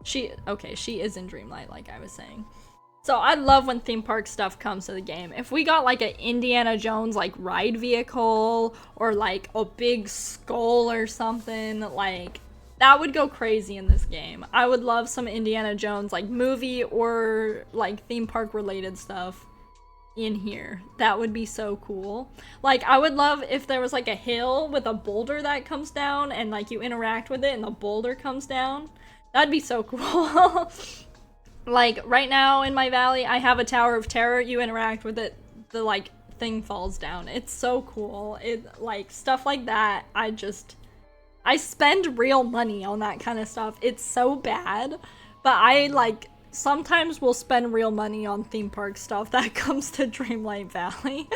She is in Dreamlight, like I was saying. So I love when theme park stuff comes to the game. If we got like an Indiana Jones like ride vehicle or like a big skull or something, like that would go crazy in this game. I would love some Indiana Jones like movie or like theme park related stuff in here. That would be so cool. Like I would love if there was like a hill with a boulder that comes down and like you interact with it and the boulder comes down. That'd be so cool. Like, right now in my valley, I have a Tower of Terror. You interact with it, the, like, thing falls down. It's so cool. It, like, stuff like that, I spend real money on that kind of stuff. It's so bad, but I, like, sometimes will spend real money on theme park stuff that comes to Dreamlight Valley.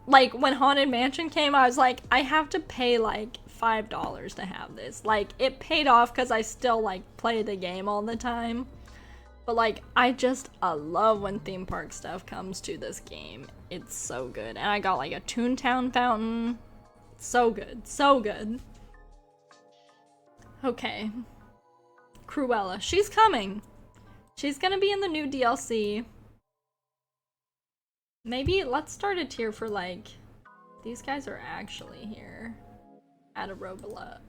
Like, when Haunted Mansion came, I was like, I have to pay, like, $5 to have this. Like, it paid off because I still, like, play the game all the time. But, like, I love when theme park stuff comes to this game. It's so good. And I got, like, a Toontown fountain. So good. So good. Okay. Cruella. She's coming. She's gonna be in the new DLC. Maybe let's start a tier for, like, these guys are actually here. Add a row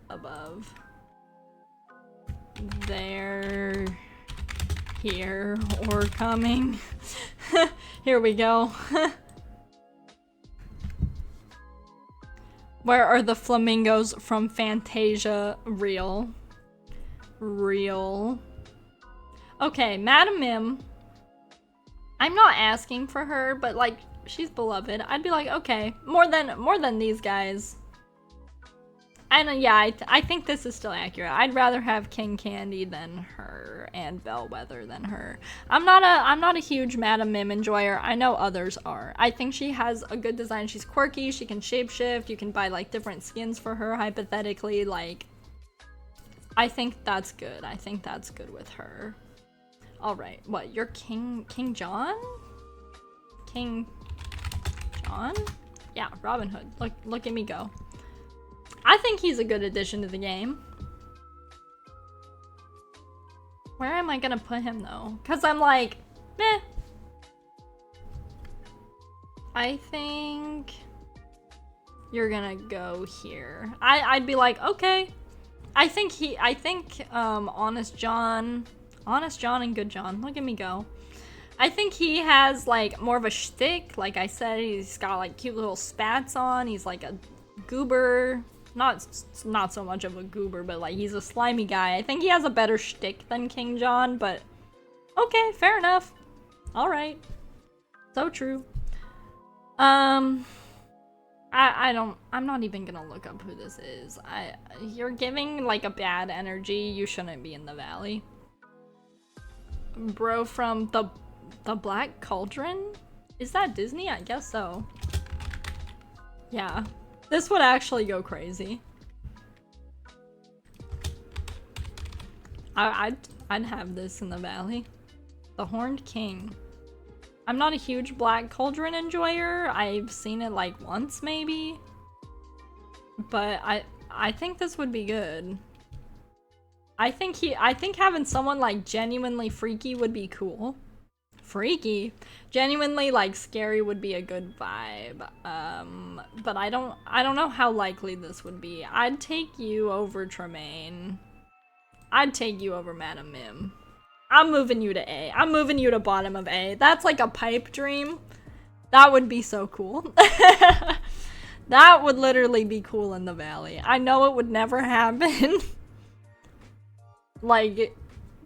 above. They're here or coming. Here we go. Where are the flamingos from Fantasia? Real. Okay, Madam Mim. I'm not asking for her, but like she's beloved. I'd be like, okay, more than these guys. And yeah, I think this is still accurate. I'd rather have King Candy than her and Bellwether than her. I'm not a huge Madam Mim enjoyer. I know others are. I think she has a good design. She's quirky. She can shapeshift. You can buy like different skins for her hypothetically. Like, I think that's good. I think that's good with her. All right, what? You're King John? King John? Yeah, Robin Hood. Look at me go. I think he's a good addition to the game. Where am I gonna put him though? Cause I'm like, meh. I think you're gonna go here. I'd be like, okay. I think Honest John and Good John. Look at me go. I think he has like more of a shtick. Like I said, he's got like cute little spats on. He's like a goober. not so much of a goober, but like he's a slimy guy. I think he has a better shtick than King John, but okay, fair enough. All right, so true. I'm not even gonna look up who this is. You're giving like a bad energy. You shouldn't be in the valley. Bro from the Black Cauldron? Is that Disney? I guess so. Yeah. This would actually go crazy. I'd have this in the valley. The Horned King. I'm not a huge Black Cauldron enjoyer. I've seen it like once maybe. But I think this would be good. I think having someone like genuinely freaky would be cool. Freaky? Genuinely like scary would be a good vibe. But I don't know how likely this would be. I'd take you over Tremaine. I'd take you over Madam Mim. I'm moving you to A. I'm moving you to bottom of A. That's like a pipe dream. That would be so cool. That would literally be cool in the valley. I know it would never happen. Like,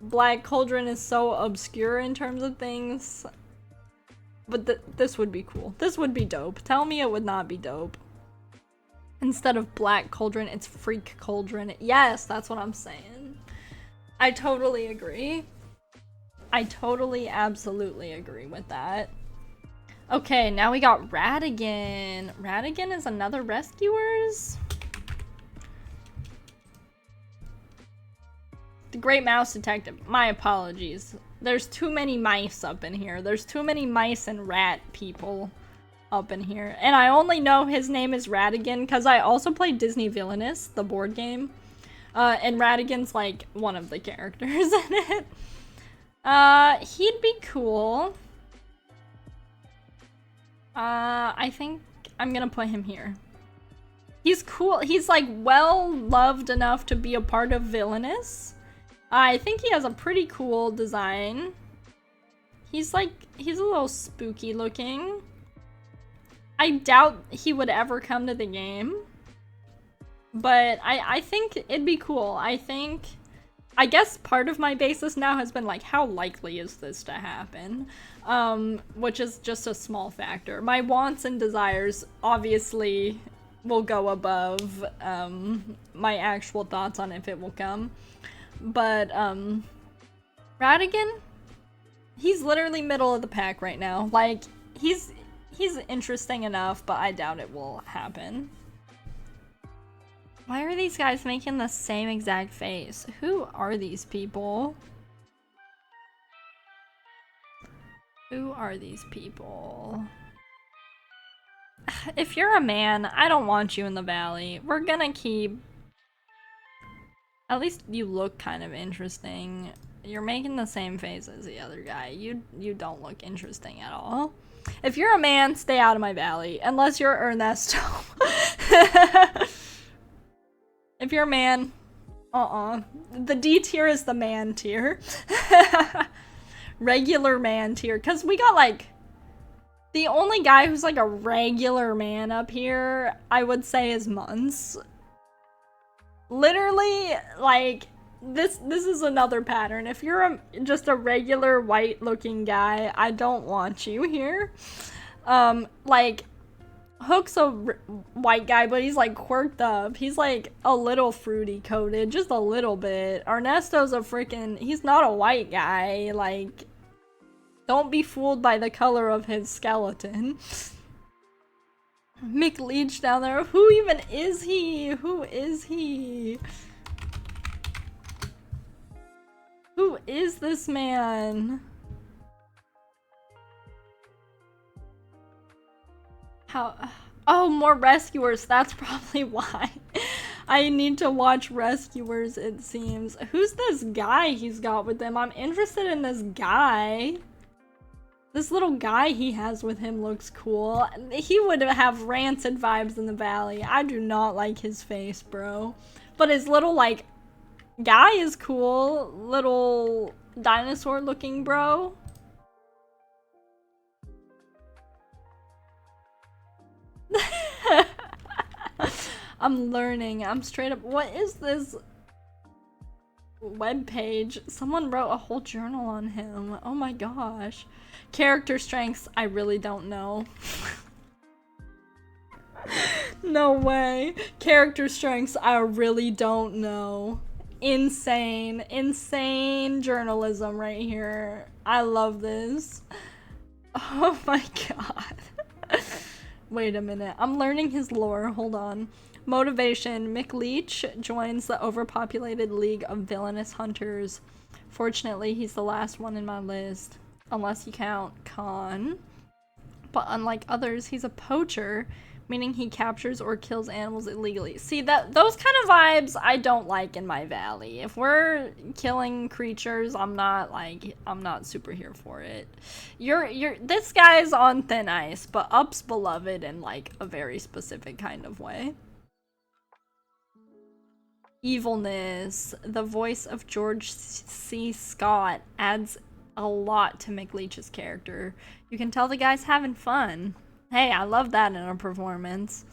Black Cauldron is so obscure in terms of things. But this would be cool. This would be dope. Tell me it would not be dope. Instead of Black Cauldron, it's Freak Cauldron. Yes, that's what I'm saying. I totally agree. I totally, absolutely agree with that. Okay, now we got Radigan. Radigan is another Rescuers? The Great Mouse Detective. My apologies. There's too many mice up in here. There's too many mice and rat people up in here. And I only know his name is Radigan because I also played Disney Villainous, the board game. And Radigan's like one of the characters in it. He'd be cool. I think I'm gonna put him here. He's cool. He's like well loved enough to be a part of Villainous. I think he has a pretty cool design. He's a little spooky looking. I doubt he would ever come to the game. But I think it'd be cool. I guess part of my basis now has been like, how likely is this to happen? Which is just a small factor. My wants and desires obviously will go above my actual thoughts on if it will come. But Radigan, he's literally middle of the pack right now. Like, he's interesting enough, but I doubt it will happen. Why are these guys making the same exact face? Who are these people? Who are these people? If you're a man, I don't want you in the valley. We're gonna keep... At least you look kind of interesting. You're making the same face as the other guy. You don't look interesting at all. If you're a man, stay out of my valley. Unless you're Ernesto. If you're a man, the D tier is the man tier. Regular man tier. Because we got, like, the only guy who's, like, a regular man up here, I would say, is Muns. Literally, like, this is another pattern. If you're just a regular white-looking guy, I don't want you here. Like... Hook's a white guy, but he's like quirked up. He's like a little fruity coated, just a little bit. Ernesto's a he's not a white guy. Like, don't be fooled by the color of his skeleton. Mick Leach down there. Who even is he? Who is he? Who is this man? Oh, more Rescuers. That's probably why. I need to watch Rescuers, it seems. Who's this guy he's got with him? I'm interested in this guy. This little guy he has with him looks cool. He would have rancid vibes in the valley. I do not like his face, bro. But his little, like, guy is cool. Little dinosaur looking bro. I'm learning. I'm straight up. What is this web page? Someone wrote a whole journal on him. Oh my gosh. Character strengths, I really don't know. No way. Character strengths, I really don't know. Insane. Insane journalism right here. I love this. Oh my god. Wait a minute. I'm learning his lore. Hold on. Motivation. McLeach joins the overpopulated league of villainous hunters. Fortunately, he's the last one in my list. Unless you count Khan. But unlike others, he's a poacher, meaning he captures or kills animals illegally. See, those kind of vibes I don't like in my valley. If we're killing creatures, I'm not super here for it. This guy's on thin ice, but Up's beloved in like a very specific kind of way. Evilness. The voice of George C. Scott adds a lot to McLeach's character. You can tell the guy's having fun. Hey, I love that in a performance.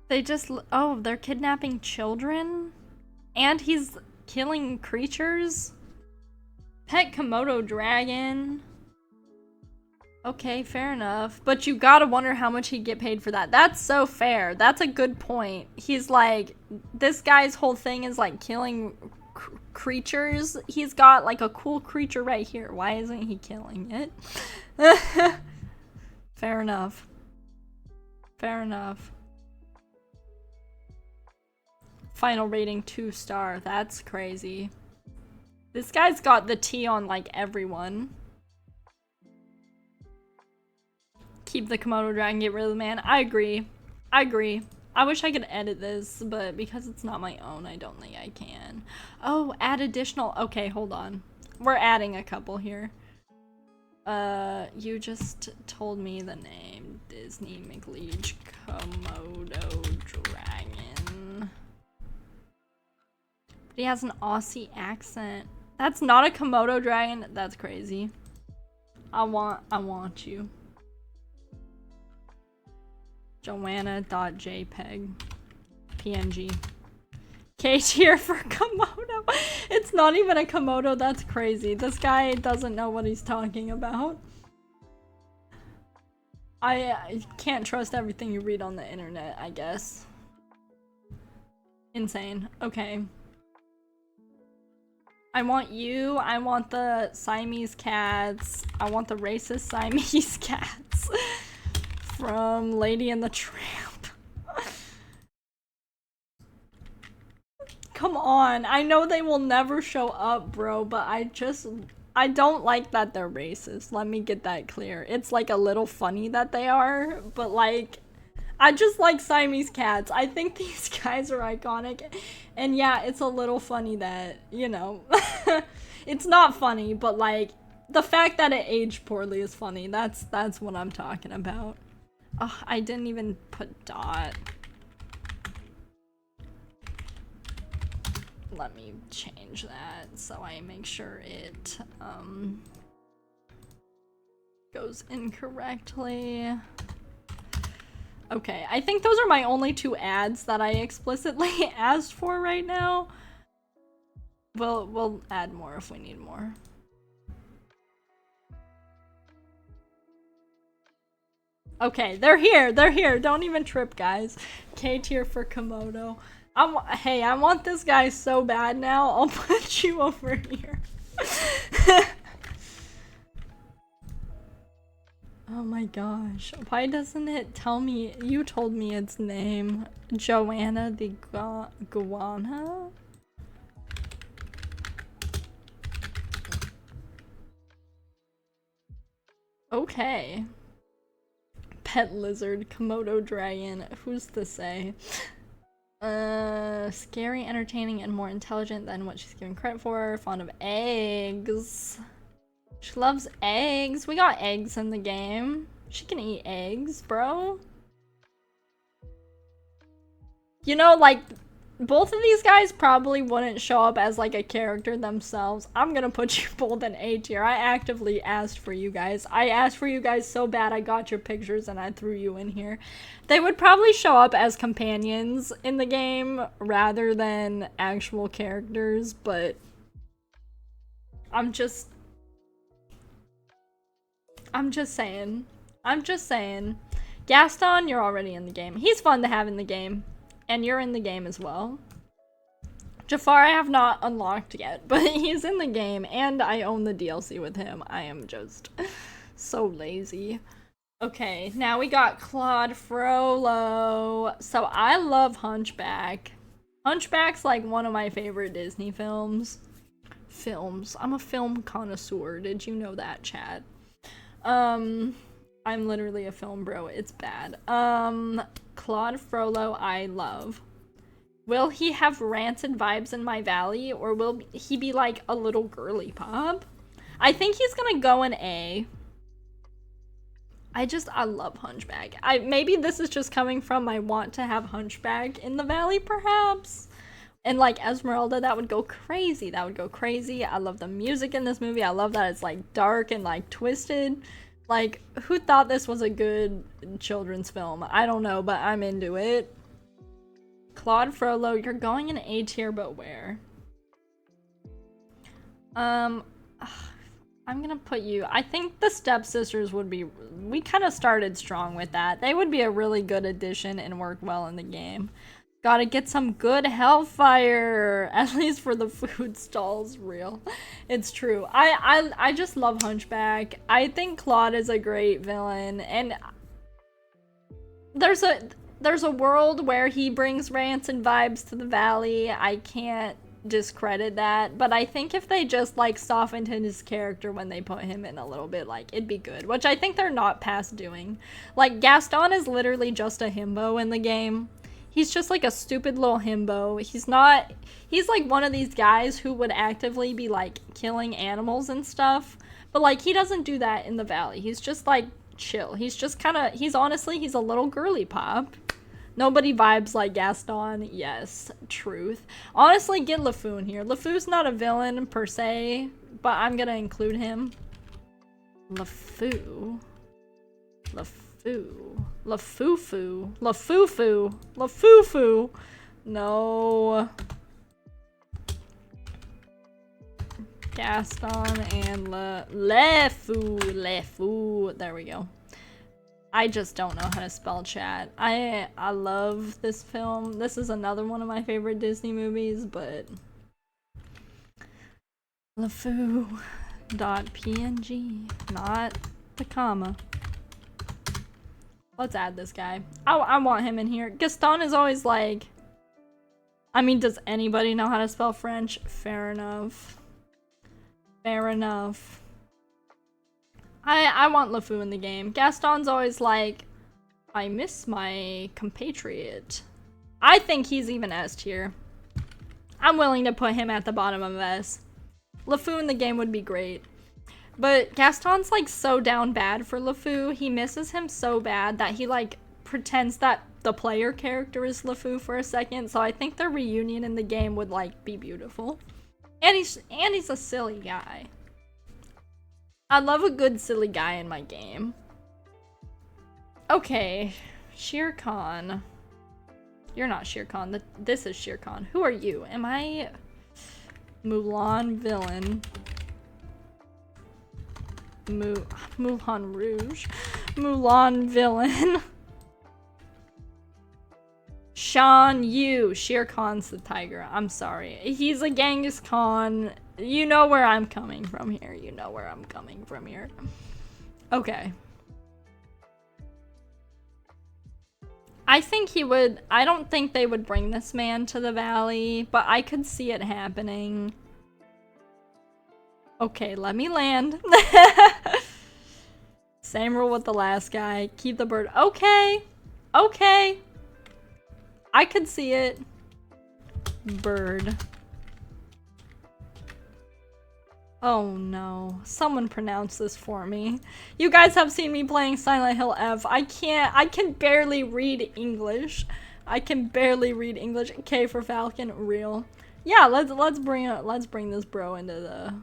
They just... Oh, they're kidnapping children? And he's killing creatures? Pet Komodo dragon. Okay, fair enough. But you gotta wonder how much he'd get paid for that. That's so fair. That's a good point. He's like... This guy's whole thing is like killing creatures. He's got like a cool creature right here. Why isn't he killing it? Fair enough. Fair enough. Final rating 2-star. That's crazy. This guy's got the tea on like everyone. Keep the Komodo dragon, get rid of the man. I agree. I agree. I wish I could edit this, but because it's not my own, I don't think I can. Oh, add additional. Okay, hold on. We're adding a couple here. You just told me the name. Disney McLeach Komodo dragon. But he has an Aussie accent. That's not a Komodo dragon. That's crazy. I want you. Joanna.jpg. PNG. K tier for Komodo. It's not even a Komodo. That's crazy. This guy doesn't know what he's talking about. I can't trust everything you read on the internet, I guess. Insane. Okay. I want you. I want the Siamese cats. I want the racist Siamese cats. From Lady and the Tramp. Come on. I know they will never show up, bro, but I don't like that they're racist. Let me get that clear. It's like a little funny that they are, but like, I just like Siamese cats. I think these guys are iconic. And yeah, it's a little funny that, you know, it's not funny, but like, the fact that it aged poorly is funny. That's what I'm talking about. Oh, I didn't even put dot. Let me change that so I make sure it goes incorrectly. Okay, I think those are my only 2 ads that I explicitly asked for right now. We'll add more if we need more. Okay, they're here. They're here. Don't even trip, guys. K tier for Komodo. Hey, I want this guy so bad now. I'll put you over here. Oh my gosh. Why doesn't it tell me? You told me its name. Joanna the Guana? Okay. Pet lizard, Komodo dragon. Who's to say? Scary, entertaining, and more intelligent than what she's given credit for. Fond of eggs. She loves eggs. We got eggs in the game. She can eat eggs, bro. You know, like, both of these guys probably wouldn't show up as like a character themselves. I'm gonna put you both in A tier. I actively asked for you guys. I asked for you guys so bad I got your pictures and I threw you in here. They would probably show up as companions in the game rather than actual characters, but I'm just saying. I'm just saying. Gaston, you're already in the game. He's fun to have in the game. And you're in the game as well. Jafar I have not unlocked yet, but he's in the game and I own the DLC with him. I am just so lazy. Okay, now we got Claude Frollo. So I love Hunchback. Hunchback's like one of my favorite Disney films. I'm a film connoisseur. Did you know that, chat? I'm literally a film bro. It's bad. Claude Frollo I love. Will he have rancid vibes in my valley, or will he be like a little girly pop? I think he's gonna go in A. I love Hunchback. Maybe this is just coming from my want to have Hunchback in the valley, perhaps. And like Esmeralda, that would go crazy. That would go crazy. I love the music in this movie. I love that it's like dark and like twisted. Like, who thought this was a good children's film? I don't know, but I'm into it. Claude Frollo, you're going in A tier, but where? I'm gonna put you... I think the Stepsisters would be... We kind of started strong with that. They would be a really good addition and work well in the game. Gotta get some good Hellfire, at least for the food stalls. Real, it's true. I just love Hunchback. I think Claude is a great villain, and there's a world where he brings rancid vibes to the valley. I can't discredit that, but I think if they just like softened his character when they put him in a little bit, like it'd be good, which I think they're not past doing. Like Gaston is literally just a himbo in the game. He's just like a stupid little himbo. He's like one of these guys who would actively be like killing animals and stuff. But like he doesn't do that in the valley. He's just like chill. He's just he's a little girly pop. Nobody vibes like Gaston. Yes, truth. Honestly, get LeFou in here. LeFou's not a villain per se, but I'm gonna include him. LeFou. LaFufu. No. Gaston and LeFou. There we go. I just don't know how to spell chat. I love this film. This is another one of my favorite Disney movies, but LeFou.png, not the comma. Let's add this guy. I want him in here. Gaston is always like... I mean, does anybody know how to spell French? Fair enough. Fair enough. I want LeFou in the game. Gaston's always like, I miss my compatriot. I think he's even S tier. I'm willing to put him at the bottom of S. LeFou in the game would be great. But Gaston's like so down bad for LeFou. He misses him so bad that he like pretends that the player character is LeFou for a second. So I think the reunion in the game would like be beautiful. And he's a silly guy. I love a good silly guy in my game. Okay, Shere Khan. You're not Shere Khan. This is Shere Khan. Who are you? Am I Mulan villain? Moulin Rouge. Mulan villain. Shan Yu. Shere Khan's the tiger. I'm sorry. He's a Genghis Khan. You know where I'm coming from here. You know where I'm coming from here. Okay. I think he would... I don't think they would bring this man to the valley, but I could see it happening. Okay, let me land. Same rule with the last guy. Keep the bird. Okay. Okay. I could see it. Bird. Oh no. Someone pronounce this for me. You guys have seen me playing Silent Hill F. I can barely read English. I can barely read English. K for Falcon, real. Yeah, let's bring this bro into the.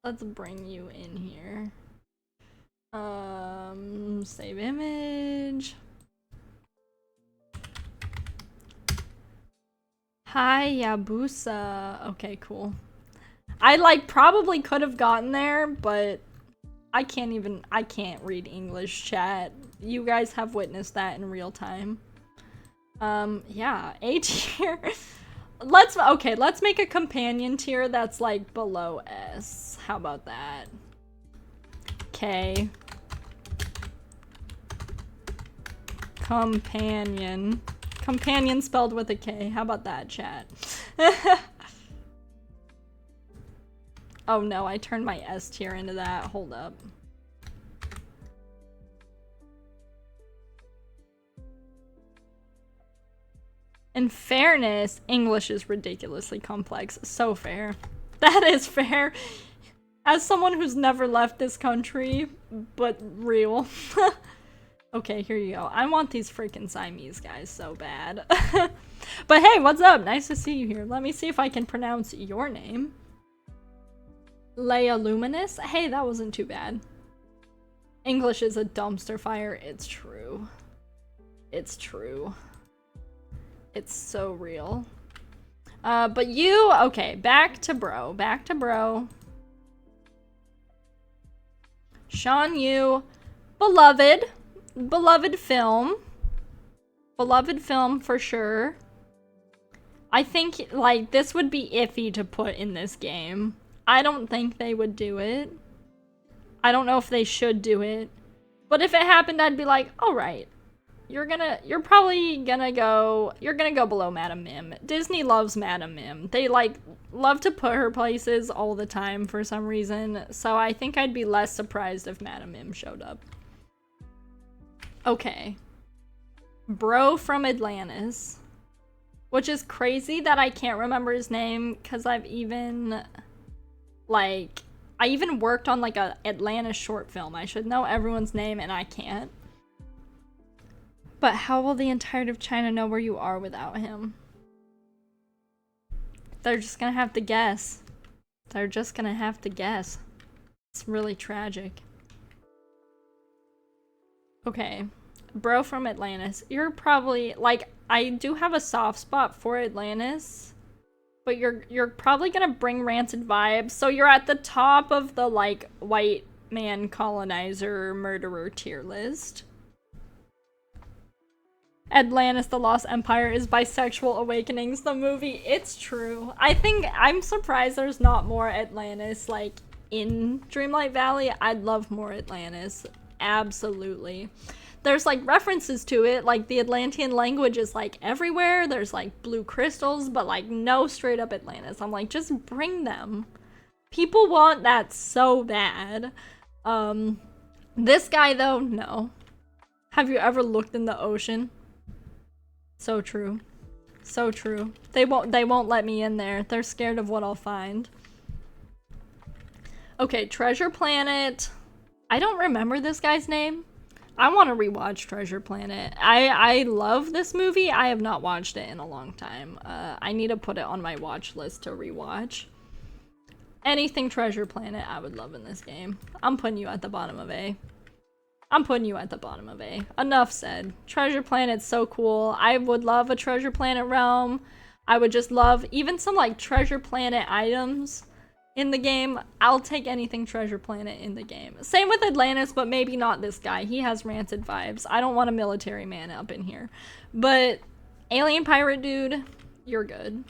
Let's bring you in here. Save image. Hi, Yabusa. Okay, cool. I like probably could have gotten there, but I can't read English chat. You guys have witnessed that in real time. Yeah, A tier. Let's make a companion tier that's like below S. How about that? K. Companion. Companion spelled with a K. How about that, chat? Oh no, I turned my S tier into that. Hold up. In fairness, English is ridiculously complex. So fair. That is fair. As someone who's never left this country, but real. Okay, here you go. I want these freaking Siamese guys so bad. But hey, what's up? Nice to see you here. Let me see if I can pronounce your name. Leia Luminous? Hey, that wasn't too bad. English is a dumpster fire. It's true. It's true. It's so real. But you, okay, back to bro. Back to bro. Sean Yu, beloved. Beloved film. Beloved film for sure. I think, like, this would be iffy to put in this game. I don't think they would do it. I don't know if they should do it. But if it happened, I'd be like, alright. You're probably gonna go below Madam Mim. Disney loves Madam Mim. They, like, love to put her places all the time for some reason. So I think I'd be less surprised if Madam Mim showed up. Okay. Bro from Atlantis. Which is crazy that I can't remember his name, because I've even, like, I even worked on, like, a Atlantis short film. I should know everyone's name, and I can't. But how will the entirety of China know where you are without him? They're just gonna have to guess. They're just gonna have to guess. It's really tragic. Okay. Bro from Atlantis. You're probably, like, I do have a soft spot for Atlantis, but you're probably gonna bring rancid vibes, so you're at the top of the, like, white man colonizer murderer tier list. Atlantis the Lost Empire is Bisexual Awakenings, the movie. It's true. I'm surprised there's not more Atlantis, like, in Dreamlight Valley. I'd love more Atlantis. Absolutely. There's, like, references to it, like, the Atlantean language is, like, everywhere. There's, like, blue crystals, but, like, no straight up Atlantis. I'm like, just bring them. People want that so bad. This guy, though, no. Have you ever looked in the ocean? So true. So true. They won't let me in there. They're scared of what I'll find. Okay, Treasure Planet. I don't remember this guy's name. I want to rewatch Treasure Planet. I love this movie. I have not watched it in a long time. I need to put it on my watch list to rewatch. Anything Treasure Planet I would love in this game. I'm putting you at the bottom of A. I'm putting you at the bottom of A. Enough said. Treasure Planet's so cool. I would love a Treasure Planet realm. I would just love even some, like, Treasure Planet items in the game. I'll take anything Treasure Planet in the game. Same with Atlantis, but maybe not this guy. He has rancid vibes. I don't want a military man up in here. But Alien Pirate Dude, you're good.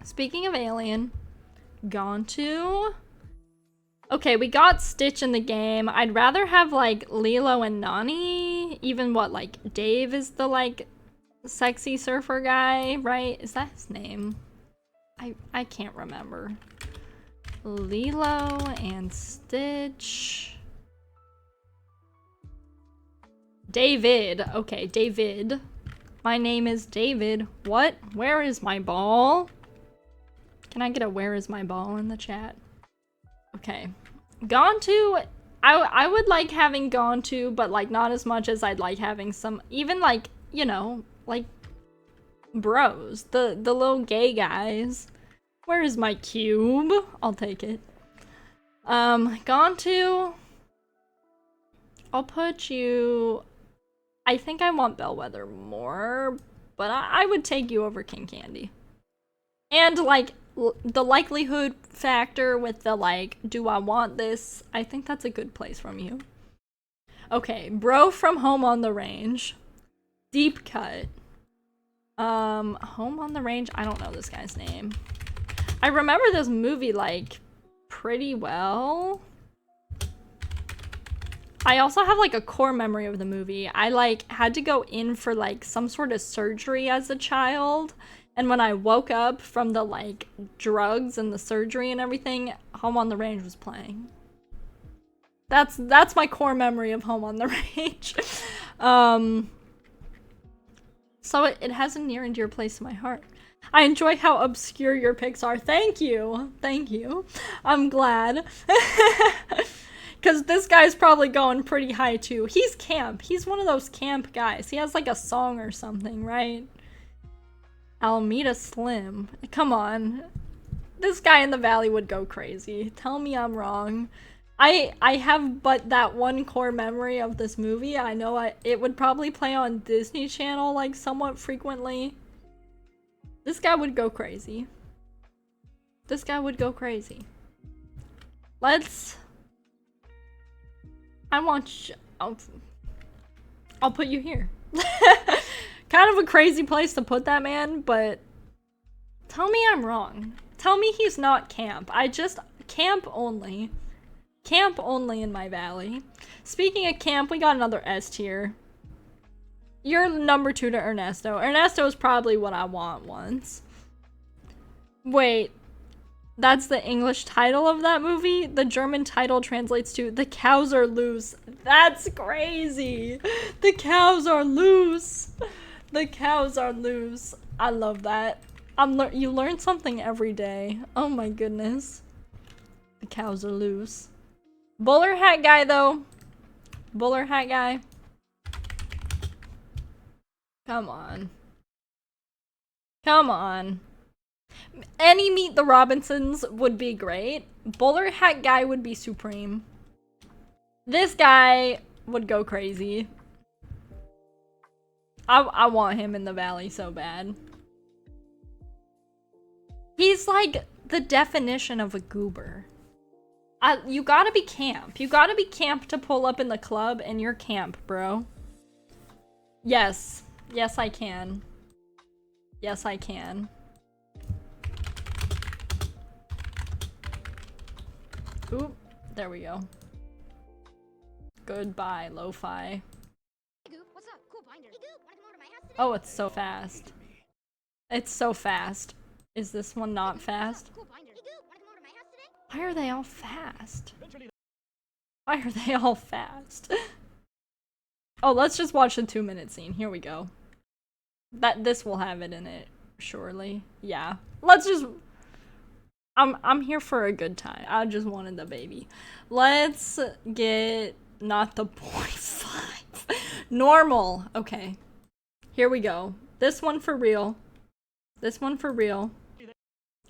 Speaking of Alien, Gontu. Okay, we got Stitch in the game. I'd rather have, like, Lilo and Nani. Even what, like, Dave is the, like, sexy surfer guy, right? Is that his name? I can't remember. Lilo and Stitch. David. Okay, David. My name is David. What? Where is my ball? Can I get a where is my ball in the chat? Okay. Gontu, I would like having gone to, but like not as much as I'd like having some, even like, you know, like bros, the little gay guys. Where is my cube? I'll take it. Gone to, I'll put you, I think I want Bellwether more, but I would take you over King Candy. And like the likelihood factor with the like, do I want this? I think that's a good place from you. Okay, bro from Home on the Range. Deep cut. Home on the Range, I don't know this guy's name. I remember this movie like pretty well. I also have like a core memory of the movie. I like had to go in for like some sort of surgery as a child. And when I woke up from the like drugs and the surgery and everything, Home on the Range was playing. That's my core memory of Home on the Range. So it has a near and dear place in my heart. I enjoy how obscure your picks are. Thank you. Thank you. I'm glad. Because this guy's probably going pretty high too. He's camp. He's one of those camp guys. He has like a song or something, right? Alameda Slim. Come on. This guy in the valley would go crazy. Tell me I'm wrong. I have but that one core memory of this movie. I know it would probably play on Disney Channel like somewhat frequently. This guy would go crazy. This guy would go crazy. Let's... I want you... I'll put you here. Kind of a crazy place to put that man, but... Tell me I'm wrong. Tell me he's not camp. Camp only. Camp only in my valley. Speaking of camp, we got another S tier. You're number 2 to Ernesto. Ernesto is probably what I want once. Wait. That's the English title of that movie? The German title translates to The Cows Are Loose. That's crazy. The cows are loose. The cows are loose. I love that. You learn something every day. Oh my goodness. The cows are loose. Bowler hat guy though. Bowler hat guy. Come on. Come on. Any Meet the Robinsons would be great. Bowler hat guy would be supreme. This guy would go crazy. I want him in the valley so bad. He's like the definition of a goober. You gotta be camp. You gotta be camp to pull up in the club, and you're camp, bro. Yes. Yes, I can. Yes, I can. Oop. There we go. Goodbye, lo-fi. Oh, it's so fast. It's so fast. Is this one not fast? Why are they all fast? Why are they all fast? Oh, let's just watch the 2-minute scene. Here we go. This will have it in it, surely. Yeah. Let's just... I'm here for a good time. I just wanted the baby. Let's get... not the 0.5. Normal. Okay. Here we go. This one for real. This one for real.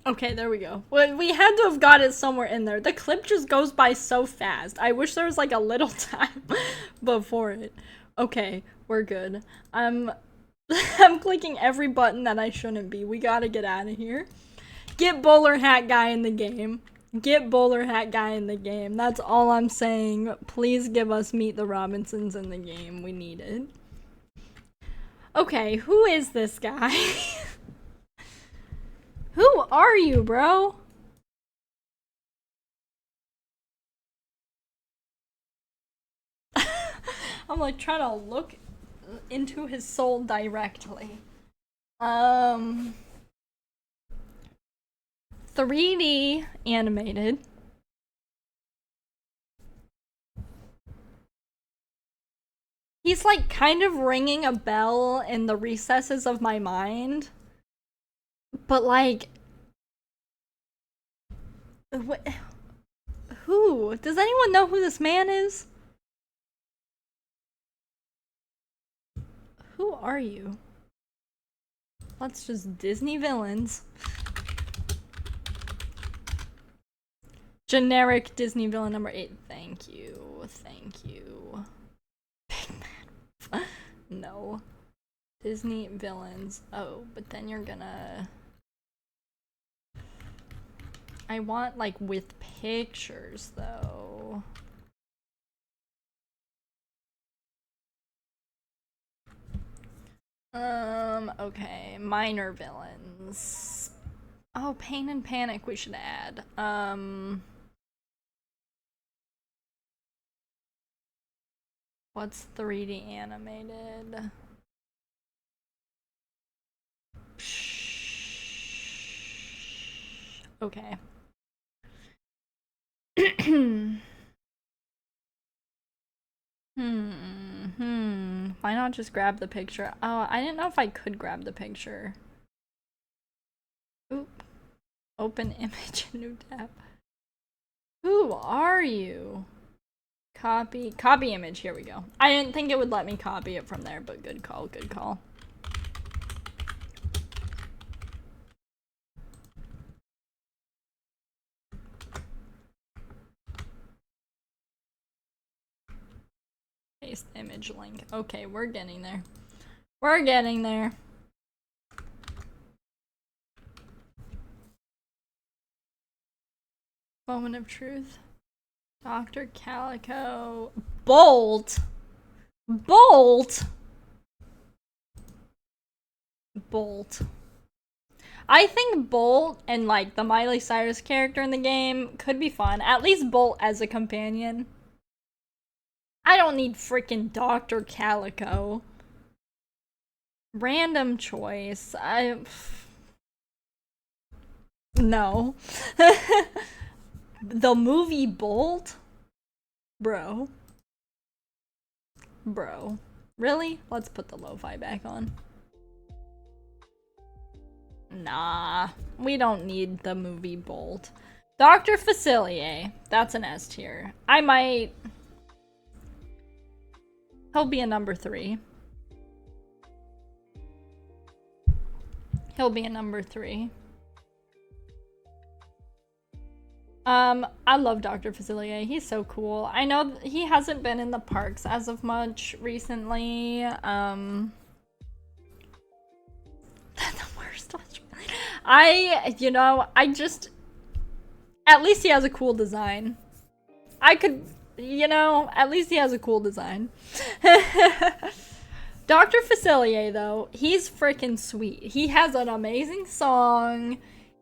Okay, there we go. We had to have got it somewhere in there. The clip just goes by so fast. I wish there was like a little time before it. Okay, we're good. I'm clicking every button that I shouldn't be. We gotta get out of here. Get bowler hat guy in the game. Get bowler hat guy in the game. That's all I'm saying. Please give us Meet the Robinsons in the game. We need it. Okay, who is this guy? Who are you, bro? I'm like trying to look into his soul directly. 3D animated. He's like kind of ringing a bell in the recesses of my mind. But like, Who? Does anyone know who this man is? Who are you? Let's just Disney villains. Generic Disney villain number 8. Thank you. Thank you. Big man. No. Disney villains. Oh, but then you're gonna... I want, like, with pictures, though. Okay. Minor villains. Oh, Pain and Panic we should add. What's 3D animated? Okay. Why not just grab the picture? Oh, I didn't know if I could grab the picture. Oop. Open image, new tab. Who are you? Copy image, here we go. I didn't think it would let me copy it from there, but good call, good call. Paste image link. Okay, we're getting there. We're getting there. Moment of truth. Dr. Calico. Bolt! Bolt! Bolt. I think Bolt and, like, the Miley Cyrus character in the game could be fun. At least Bolt as a companion. I don't need freaking Dr. Calico. Random choice. No. The movie Bolt? Bro. Bro. Really? Let's put the lo-fi back on. Nah. We don't need the movie Bolt. Dr. Facilier. That's an S tier. I might... He'll be a number 3. He'll be a number 3. I love Dr. Facilier. He's so cool. I know he hasn't been in the parks as of much recently. That's the worst. I just... At least he has a cool design. At least he has a cool design. Dr. Facilier, though, he's freaking sweet. He has an amazing song.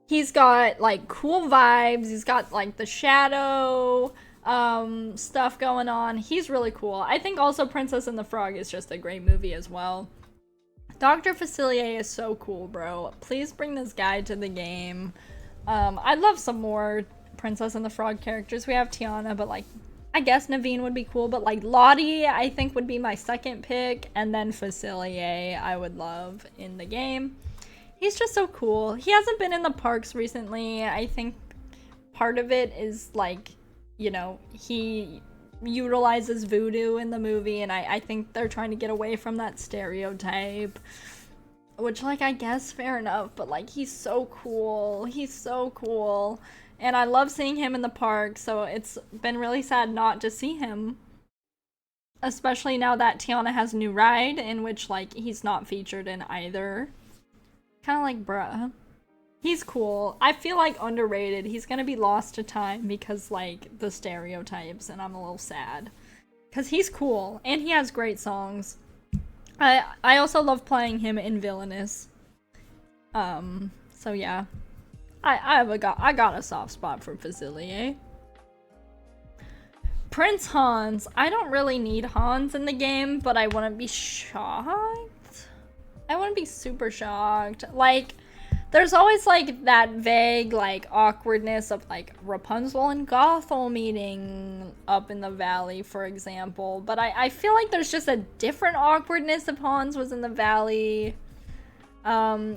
He's got, like, cool vibes. He's got, like, the shadow stuff going on. He's really cool. I think also Princess and the Frog is just a great movie as well. Dr. Facilier is so cool, bro. Please bring this guy to the game. I'd love some more Princess and the Frog characters. We have Tiana, but, like, I guess Naveen would be cool. But, like, Lottie, I think, would be my second pick. And then Facilier, I would love in the game. He's just so cool. He hasn't been in the parks recently. I think part of it is, like, he utilizes voodoo in the movie, and I think they're trying to get away from that stereotype. Which, like, I guess fair enough, but, like, he's so cool. He's so cool. And I love seeing him in the park, so it's been really sad not to see him. Especially now that Tiana has a new ride, in which, like, he's not featured in either. Kind of like, bruh. He's cool. I feel like underrated. He's gonna be lost to time because, like, the stereotypes, and I'm a little sad. Because he's cool, and he has great songs. I also love playing him in Villainous. So yeah. I got a soft spot for Facilier. Prince Hans. I don't really need Hans in the game, but I wouldn't be shocked. I wouldn't be super shocked. Like, there's always, like, that vague, like, awkwardness of, like, Rapunzel and Gothel meeting up in the valley, for example. But I feel like there's just a different awkwardness if Hans was in the valley.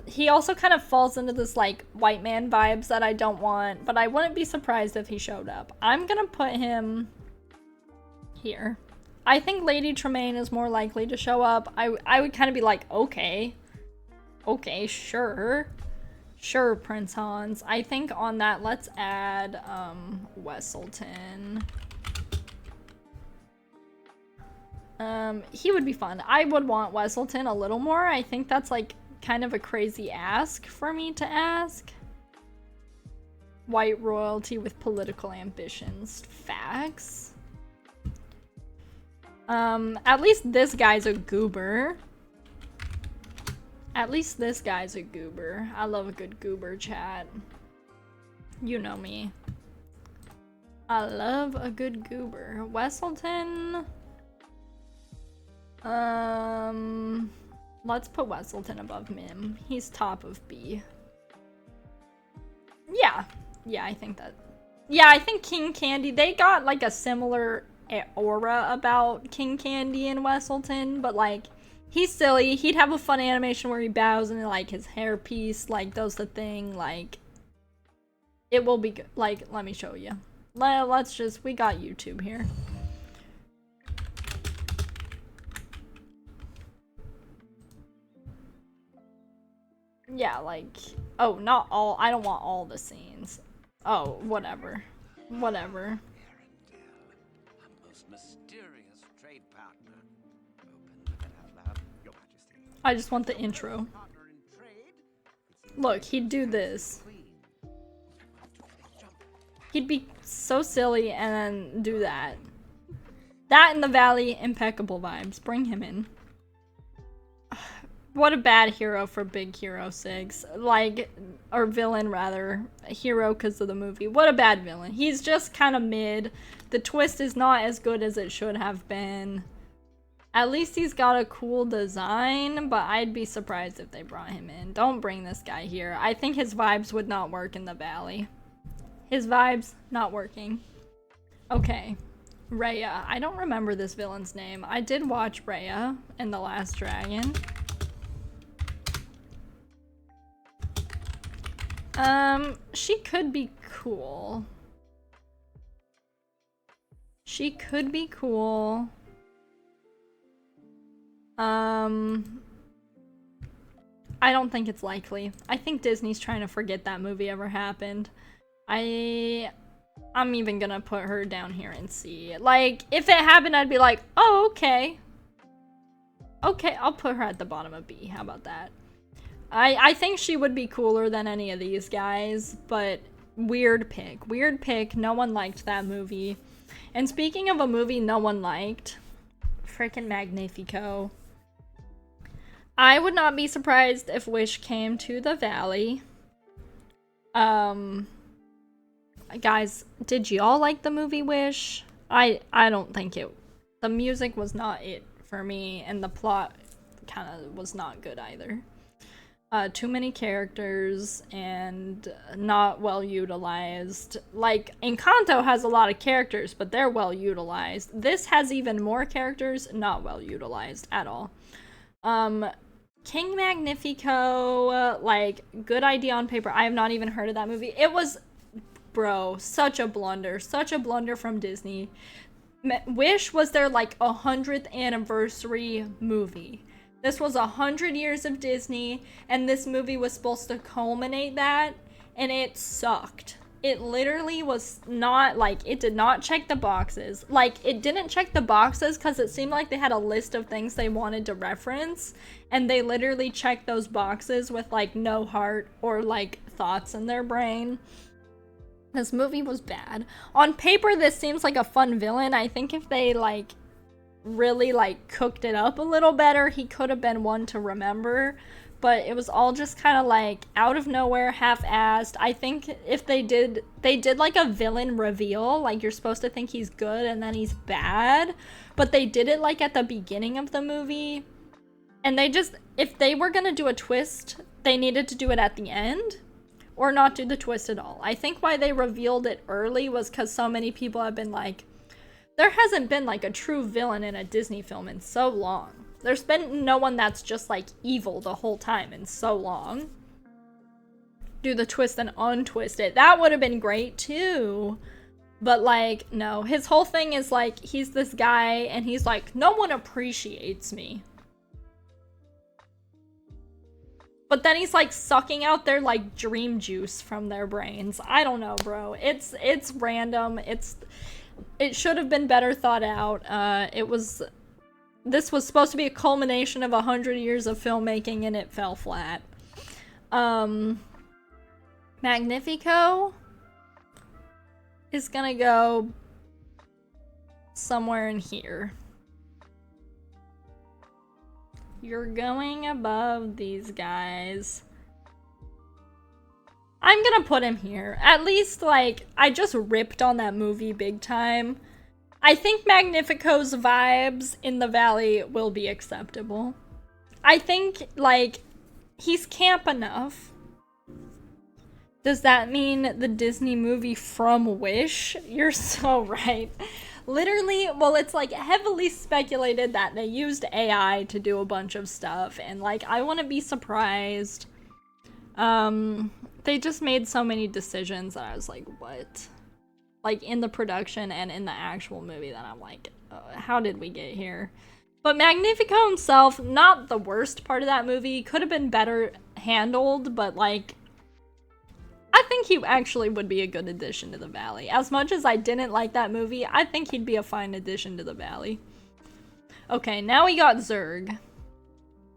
He also kind of falls into this like white man vibes that I don't want, but I wouldn't be surprised if he showed up. I'm gonna put him here. I think Lady Tremaine is more likely to show up. I would kind of be like, okay, sure, Prince Hans. I think on that, let's add Wesselton. He would be fun. I would want Wesselton a little more. I think that's like kind of a crazy ask for me to ask. White royalty with political ambitions. Facts. At least this guy's a goober. I love a good goober chat. You know me. I love a good goober. Wesselton. Let's put Wesselton above Mim. He's top of B. Yeah, I think that. Yeah, I think King Candy, they got like a similar aura about King Candy and Wesselton, but like, he's silly. He'd have a fun animation where he bows and like his hairpiece like does the thing. Like, it will be good. Like, let me show you. Let's just, we got YouTube here. Yeah, like, oh, not all, I don't want all the scenes. Oh, whatever. I just want the intro. Look, he'd do this. He'd be so silly and then do that. That in the Valley, impeccable vibes. Bring him in. What a bad hero for Big Hero 6. Like, or villain rather. A hero because of the movie. What a bad villain. He's just kind of mid. The twist is not as good as it should have been. At least he's got a cool design, but I'd be surprised if they brought him in. Don't bring this guy here. I think his vibes would not work in the Valley. His vibes, not working. Okay. Rhea. I don't remember this villain's name. I did watch Rhea in The Last Dragon. She could be cool. I don't think it's likely. I think Disney's trying to forget that movie ever happened. I'm even gonna put her down here and see. Like, if it happened, I'd be like, oh, okay. Okay, I'll put her at the bottom of B. How about that? I think she would be cooler than any of these guys, but weird pick. Weird pick. No one liked that movie. And speaking of a movie no one liked, frickin' Magnifico. I would not be surprised if Wish came to the Valley. Guys, did y'all like the movie Wish? I don't think it. The music was not it for me, and the plot kind of was not good either. Too many characters and not well utilized. Like, Encanto has a lot of characters, but they're well utilized. This has even more characters, not well utilized at all. King Magnifico, like, good idea on paper. I have not even heard of that movie. It was, bro, such a blunder from Disney. Wish was their like 100th anniversary movie. This was 100 years of Disney, and this movie was supposed to culminate that, and it sucked. It literally was not, like, it did not check the boxes. Like, it didn't check the boxes because it seemed like they had a list of things they wanted to reference, and they literally checked those boxes with, like, no heart or, like, thoughts in their brain. This movie was bad. On paper, this seems like a fun villain. I think if they, like, really like cooked it up a little better, he could have been one to remember, but it was all just kind of like out of nowhere, half-assed. I think if they did like a villain reveal, like you're supposed to think he's good and then he's bad, but they did it like at the beginning of the movie, and they just, if they were gonna do a twist, they needed to do it at the end or not do the twist at all. I think why they revealed it early was because so many people have been like, there hasn't been like a true villain in a Disney film in so long. There's been no one that's just like evil the whole time in so long. Do the twist and untwist it. That would have been great too. But like, no. His whole thing is like, he's this guy and he's like, no one appreciates me. But then he's like sucking out their like dream juice from their brains. I don't know, bro. It's random. It should have been better thought out. This was supposed to be a culmination of 100 years of filmmaking and it fell flat. Magnifico is gonna go somewhere in here. You're going above these guys. I'm gonna put him here. At least, like, I just ripped on that movie big time. I think Magnifico's vibes in the valley will be acceptable. I think, like, he's camp enough. Does that mean the Disney movie From Wish? You're so right. Literally, well, it's like heavily speculated that they used AI to do a bunch of stuff, and like, I wouldn't be surprised. They just made so many decisions that I was like, what? Like, in the production and in the actual movie that I'm like, how did we get here? But Magnifico himself, not the worst part of that movie, could have been better handled, but like, I think he actually would be a good addition to the Valley. As much as I didn't like that movie, I think he'd be a fine addition to the Valley. Okay, now we got Zurg.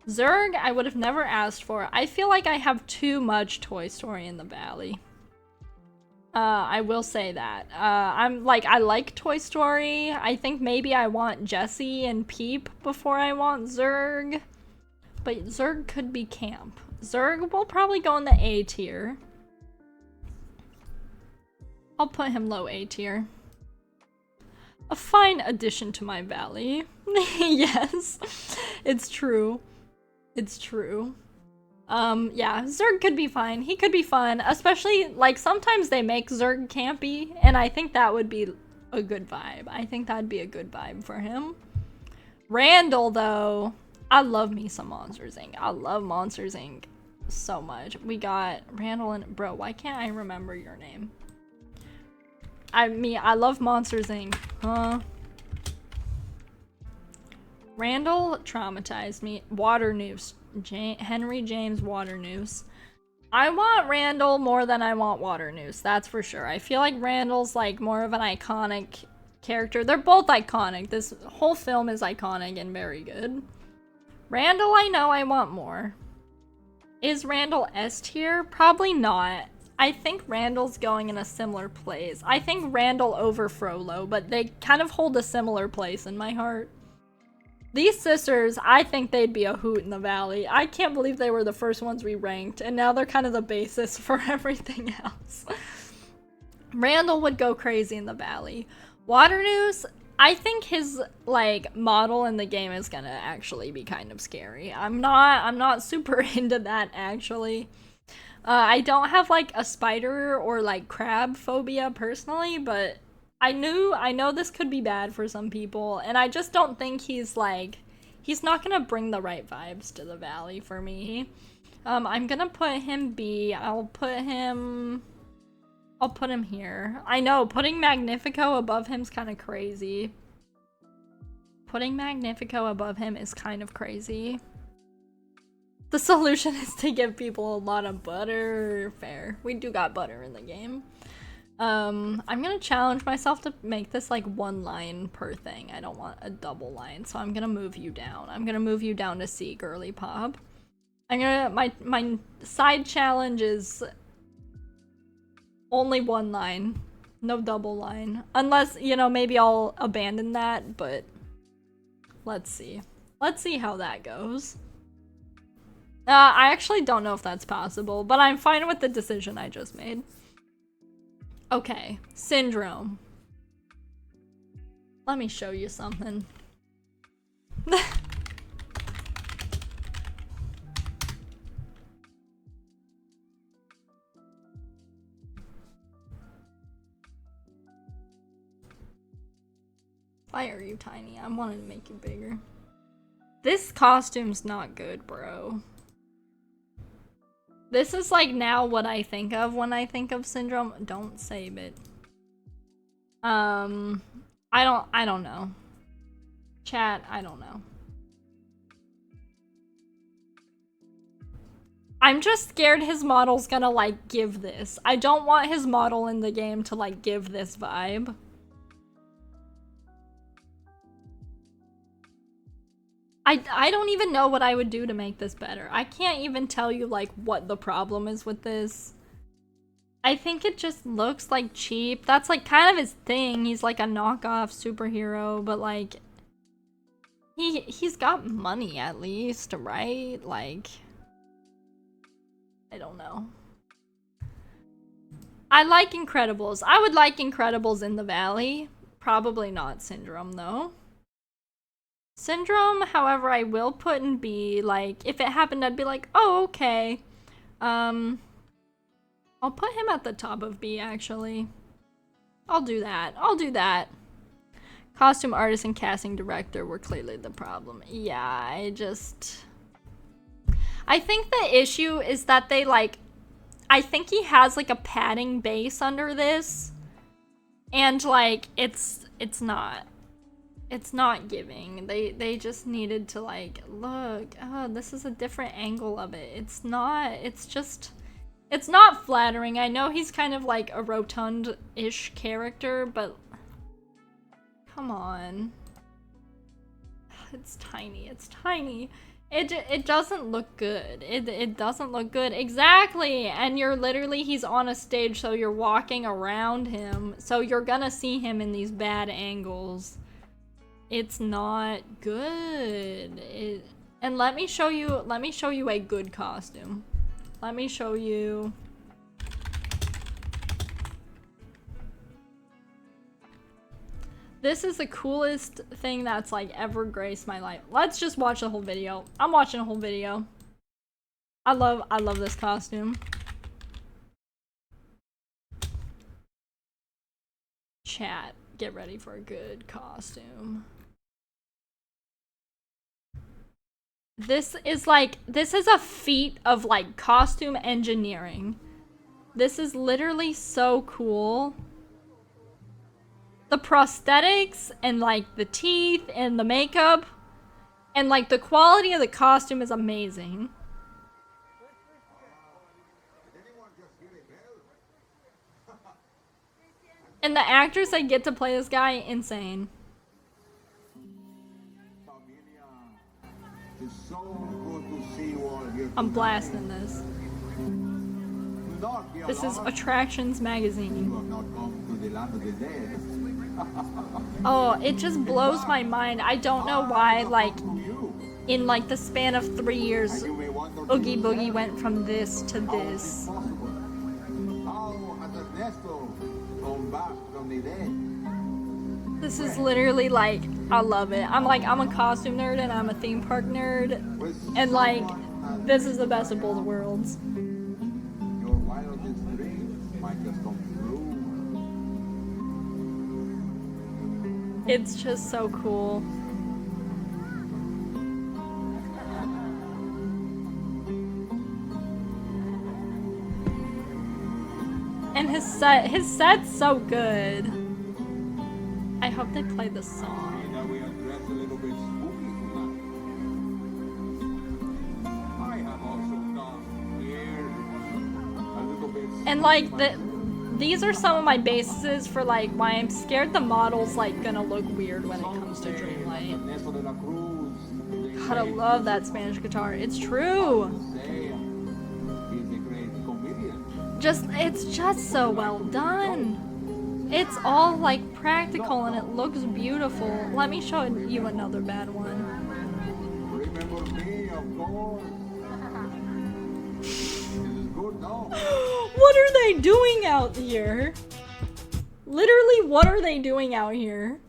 Zurg, I would have never asked for. I feel like I have too much Toy Story in the Valley. I will say that. I like Toy Story. I think maybe I want Jessie and Peep before I want Zurg. But Zurg could be camp. Zurg will probably go in the A tier. I'll put him low A tier. A fine addition to my valley. Yes, it's true. It's true. Yeah, Zurg could be fine. He could be fun, especially, like, sometimes they make Zurg campy, and I think that would be a good vibe. I think that'd be a good vibe for him. Randall, though, I love me some Monsters, Inc. I love Monsters, Inc. so much. We got Randall and, bro, why can't I remember your name? I love Monsters, Inc. Huh? Randall traumatized me. Waternoose. Henry James Waternoose. I want Randall more than I want Waternoose, that's for sure. I feel like Randall's like more of an iconic character. They're both iconic. This whole film is iconic and very good. Randall, I know I want more. Is Randall S tier? Probably not. I think Randall's going in a similar place. I think Randall over Frollo, but they kind of hold a similar place in my heart. These sisters, I think they'd be a hoot in the Valley. I can't believe they were the first ones we ranked, and now they're kind of the basis for everything else. Randall would go crazy in the Valley. Waternoose, I think his, like, model in the game is gonna actually be kind of scary. I'm not super into that, actually. I don't have, like, a spider or, like, crab phobia personally, but I know this could be bad for some people, and I just don't think he's, like, he's not gonna bring the right vibes to the Valley for me. I'm gonna put him B. I'll put him here. I know, putting Magnifico above him's kind of crazy. Putting Magnifico above him is kind of crazy. The solution is to give people a lot of butter. Fair. We do got butter in the game. I'm gonna challenge myself to make this like one line per thing. I don't want a double line, so I'm gonna move you down. I'm gonna move you down to C, girly pop. My side challenge is only one line. No double line. Unless, you know, maybe I'll abandon that, but let's see. Let's see how that goes. I actually don't know if that's possible, but I'm fine with the decision I just made. Okay, Syndrome. Let me show you something. Why are you tiny? I wanted to make you bigger. This costume's not good, bro. This is like now what I think of when I think of Syndrome. Don't save it. I don't know. Chat, I don't know. I'm just scared his model's gonna like give this. I don't want his model in the game to like give this vibe. I don't even know what I would do to make this better. I can't even tell you like what the problem is with this. I think it just looks like cheap. That's like kind of his thing. He's like a knockoff superhero, but like he's got money at least, right? Like I don't know. I like Incredibles. I would like Incredibles in the Valley. Probably not Syndrome though. Syndrome, however, I will put in B. Like, if it happened, I'd be like, oh, okay. I'll put him at the top of B, actually. I'll do that. I'll do that. Costume artist and casting director were clearly the problem. Yeah, I think the issue is that they, like... I think he has, like, a padding base under this. And, like, it's not... It's not giving. They just needed to like, look, oh, this is a different angle of it. It's not flattering. I know he's kind of like a rotund-ish character, but come on. It's tiny. It's tiny. It doesn't look good. It doesn't look good. Exactly. And you're literally, he's on a stage, so you're walking around him. So you're gonna see him in these bad angles. It's not good. And let me show you a good costume. Let me show you. This is the coolest thing that's like ever graced my life. Let's just watch the whole video. I'm watching a whole video. I love this costume. Chat, get ready for a good costume. This is a feat of like costume engineering. This is literally so cool. The prosthetics and like the teeth and the makeup and like the quality of the costume is amazing. And the actors that get to play this guy, insane. I'm blasting this. This is Attractions Magazine. Oh, it just blows my mind. I don't know why, like, in like the span of 3 years, Oogie Boogie went from this to this. This is literally like, I love it. I'm a costume nerd and I'm a theme park nerd. And like, this is the best of both worlds. Your wildest dreams might just come true. It's just so cool. And his set's so good. I hope they play the song. And like these are some of my bases for like why I'm scared the model's like gonna look weird when it comes to Dreamlight. God, I love that Spanish guitar. It's true. It's just so well done. It's all like practical and it looks beautiful. Let me show you another bad one. Remember me, of course. This is good now. What are they doing out here? Literally, what are they doing out here?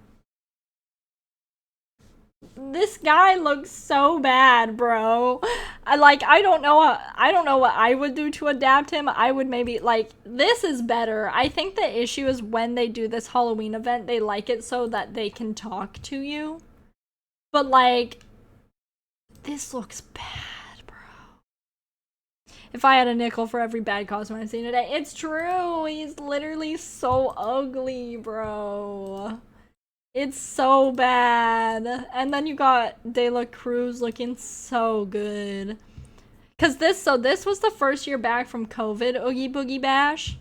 This guy looks so bad, bro. I don't know what I would do to adapt him. I would maybe like, this is better. I think the issue is when they do this Halloween event, they like it so that they can talk to you. But like, This looks bad, bro. If I had a nickel for every bad costume I've seen today, it's true. He's literally so ugly, bro. It's so bad. And then you got De La Cruz looking so good. Cause this was the first year back from COVID, Oogie Boogie Bash.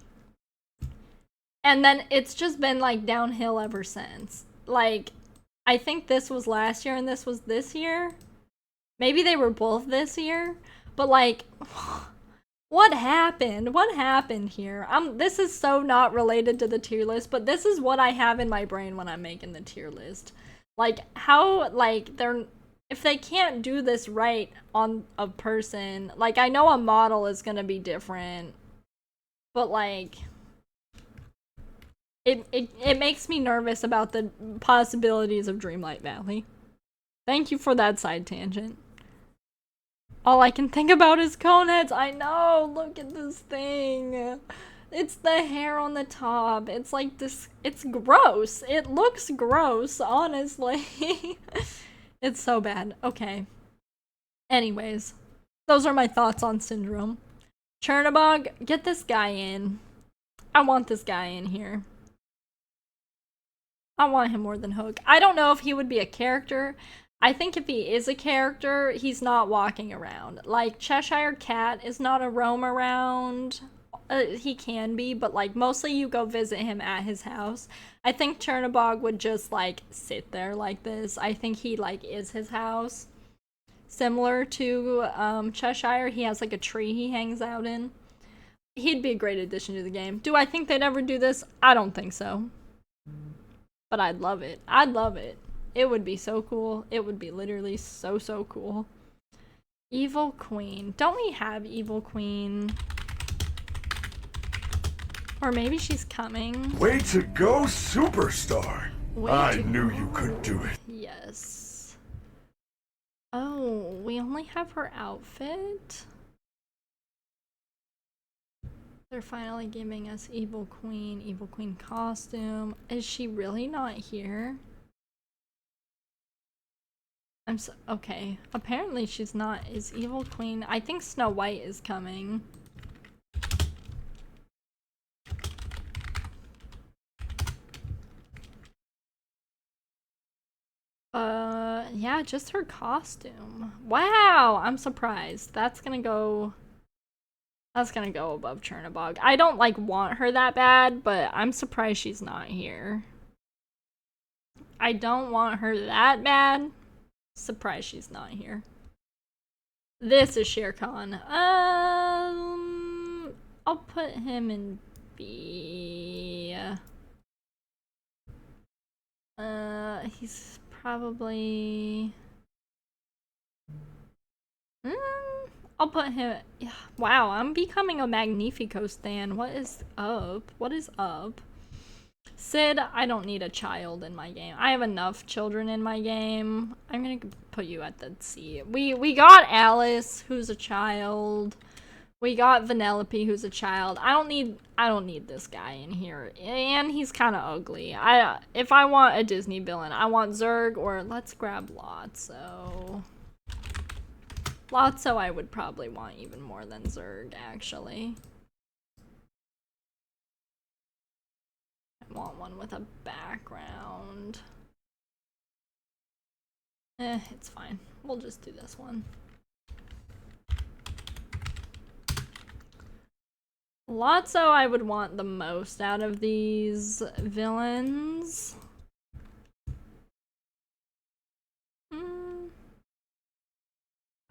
And then it's just been like downhill ever since. Like, I think this was last year and this was this year. Maybe they were both this year. But like, what happened? What happened here? This is so not related to the tier list, but this is what I have in my brain when I'm making the tier list. Like, how, like, if they can't do this right on a person, like, I know a model is gonna be different, but like, it makes me nervous about the possibilities of Dreamlight Valley. Thank you for that side tangent. All I can think about is Coneheads. I know, look at this thing. It's the hair on the top. It's like this, it's gross. It looks gross, honestly. It's so bad. Okay. Anyways, those are my thoughts on Syndrome. Chernabog, get this guy in. I want this guy in here. I want him more than Hook. I don't know if he would be a character. I think if he is a character, he's not walking around. Like, Cheshire Cat is not a roam around. He can be, but like, mostly you go visit him at his house. I think Chernabog would just like sit there like this. I think he like is his house. Similar to Cheshire, he has like a tree he hangs out in. He'd be a great addition to the game. Do I think they'd ever do this? I don't think so. But I'd love it. I'd love it. It would be so cool. It would be literally so cool. Evil Queen. Don't we have Evil Queen? Or maybe she's coming. Way to go, superstar! I knew you could do it. Yes. Oh, we only have her outfit? They're finally giving us Evil Queen costume. Is she really not here? Okay. Apparently she's not. Is Evil Queen? I think Snow White is coming. Yeah, just her costume. Wow, I'm surprised. That's gonna go above Chernabog. I don't like want her that bad, but I'm surprised she's not here. I don't want her that bad. Surprised she's not here. This is Shere Khan. I'll put him in B. He's probably... I'll put him... Wow, I'm becoming a Magnifico stan. What is up? What is up? Sid, I don't need a child in my game. I have enough children in my game. I'm gonna put you at the C. We got Alice, who's a child. We got Vanellope, who's a child. I don't need this guy in here. And he's kind of ugly. If I want a Disney villain, I want Zurg, or let's grab Lotso. Lotso I would probably want even more than Zurg, actually. I want one with a background. It's fine. We'll just do this one. Lotso I would want the most out of these villains.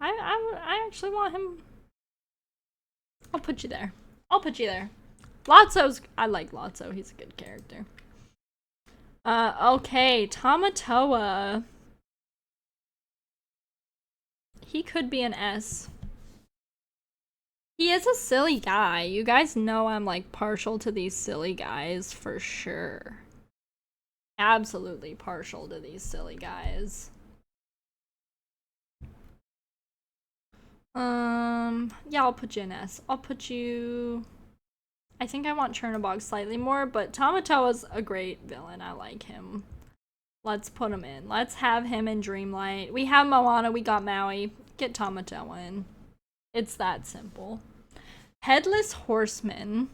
I actually want him. I'll put you there. I'll put you there. Lotso's... I like Lotso. He's a good character. Okay. Tamatoa. He could be an S. He is a silly guy. You guys know I'm like partial to these silly guys for sure. Absolutely partial to these silly guys. Yeah, I'll put you in S. I'll put you... I think I want Chernabog slightly more, but Tamatoa's a great villain. I like him. Let's put him in. Let's have him in Dreamlight. We have Moana, we got Maui. Get Tamatoa in. It's that simple. Headless Horseman.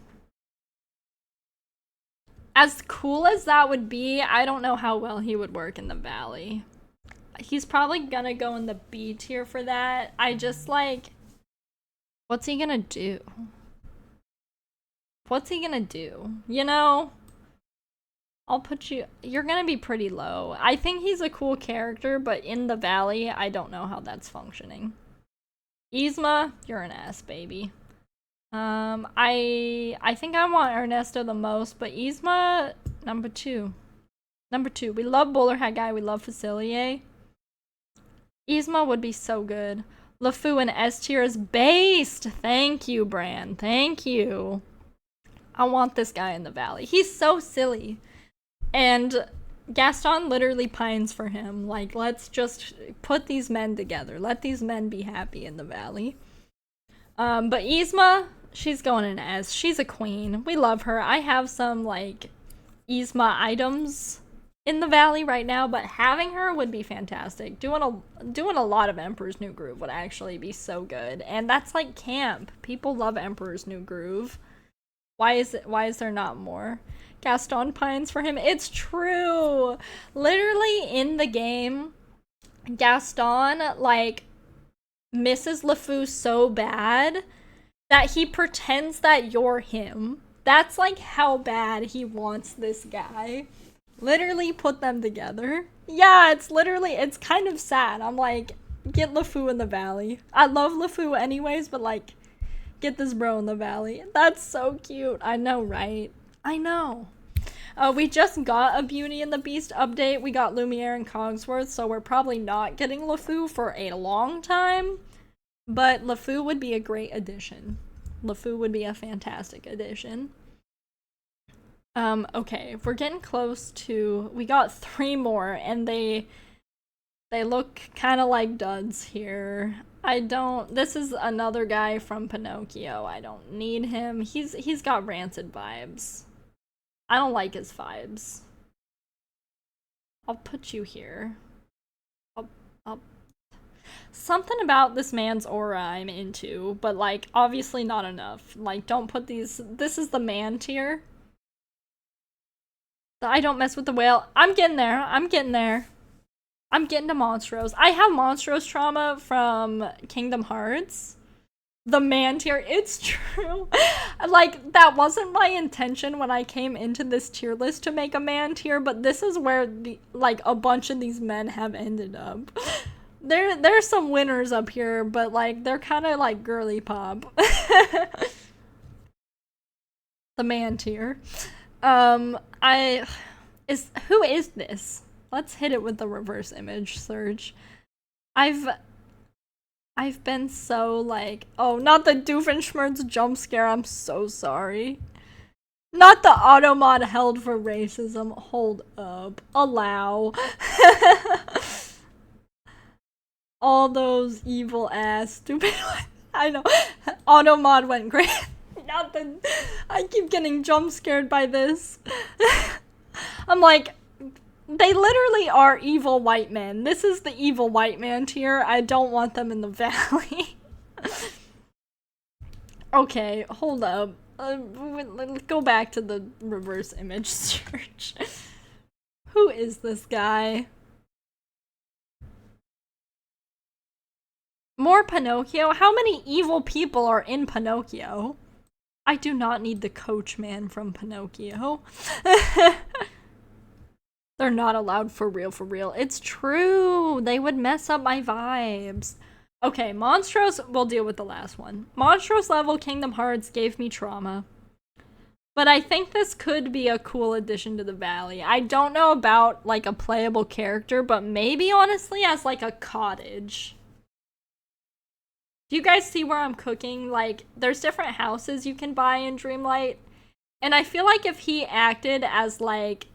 As cool as that would be, I don't know how well he would work in the valley. He's probably gonna go in the B tier for that. I just like... What's he gonna do? What's he gonna do? You know? I'll put you... You're gonna be pretty low. I think he's a cool character, but in the valley, I don't know how that's functioning. Yzma, you're an ass, baby. I think I want Ernesto the most, but Yzma, number 2. Number 2. We love Bowler Hat Guy, we love Facilier. Yzma would be so good. LeFou and S tier is based. Thank you, Bran. Thank you. I want this guy in the valley. He's so silly. And Gaston literally pines for him. Like, let's just put these men together. Let these men be happy in the valley. But Yzma, she's going in as. She's a queen. We love her. I have some, like, Yzma items in the valley right now, but having her would be fantastic. Doing a lot of Emperor's New Groove would actually be so good. And that's like camp. People love Emperor's New Groove. Why is there not more? Gaston pines for him. It's true. Literally in the game, Gaston like misses LeFou so bad that he pretends that you're him. That's like how bad he wants this guy. Literally put them together. Yeah, it's kind of sad. I'm like, get LeFou in the valley. I love LeFou anyways, but like, get this bro in the valley. That's so cute. I know, right? I know. We just got a Beauty and the Beast update. We got Lumiere and Cogsworth, so we're probably not getting LeFou for a long time. But LeFou would be a great addition. LeFou would be a fantastic addition. Okay, we're getting close to... We got 3 more, and they look kind of like duds here. This is another guy from Pinocchio. I don't need him. He's got rancid vibes. I don't like his vibes. I'll put you here. Something about this man's aura I'm into, but like, obviously not enough. Like, don't put these... This is the man tier. I don't mess with the whale. I'm getting there. I'm getting there. I'm getting to Monstros. I have Monstros trauma from Kingdom Hearts. The man tier. It's true. Like, that wasn't my intention when I came into this tier list to make a man tier, but this is where like a bunch of these men have ended up. There's some winners up here, but like they're kind of like girly pop. The man tier. Who is this? Let's hit it with the reverse image search. I've been so like, oh, not the Doofenshmirtz jump scare, I'm so sorry. Not the automod held for racism, hold up, allow. All those evil ass stupid, I know, automod went great. Not the, I keep getting jump scared by this. I'm like, they literally are evil white men. This is the evil white man tier. I don't want them in the valley. Okay, hold up. Let's go back to the reverse image search. Who is this guy? More Pinocchio? How many evil people are in Pinocchio? I do not need the coachman from Pinocchio. They're not allowed for real. It's true. They would mess up my vibes. Okay, Monstros, we'll deal with the last one. Monstros level Kingdom Hearts gave me trauma. But I think this could be a cool addition to the valley. I don't know about like a playable character, but maybe honestly as like a cottage. Do you guys see where I'm cooking? Like, there's different houses you can buy in Dreamlight. And I feel like if he acted as, like,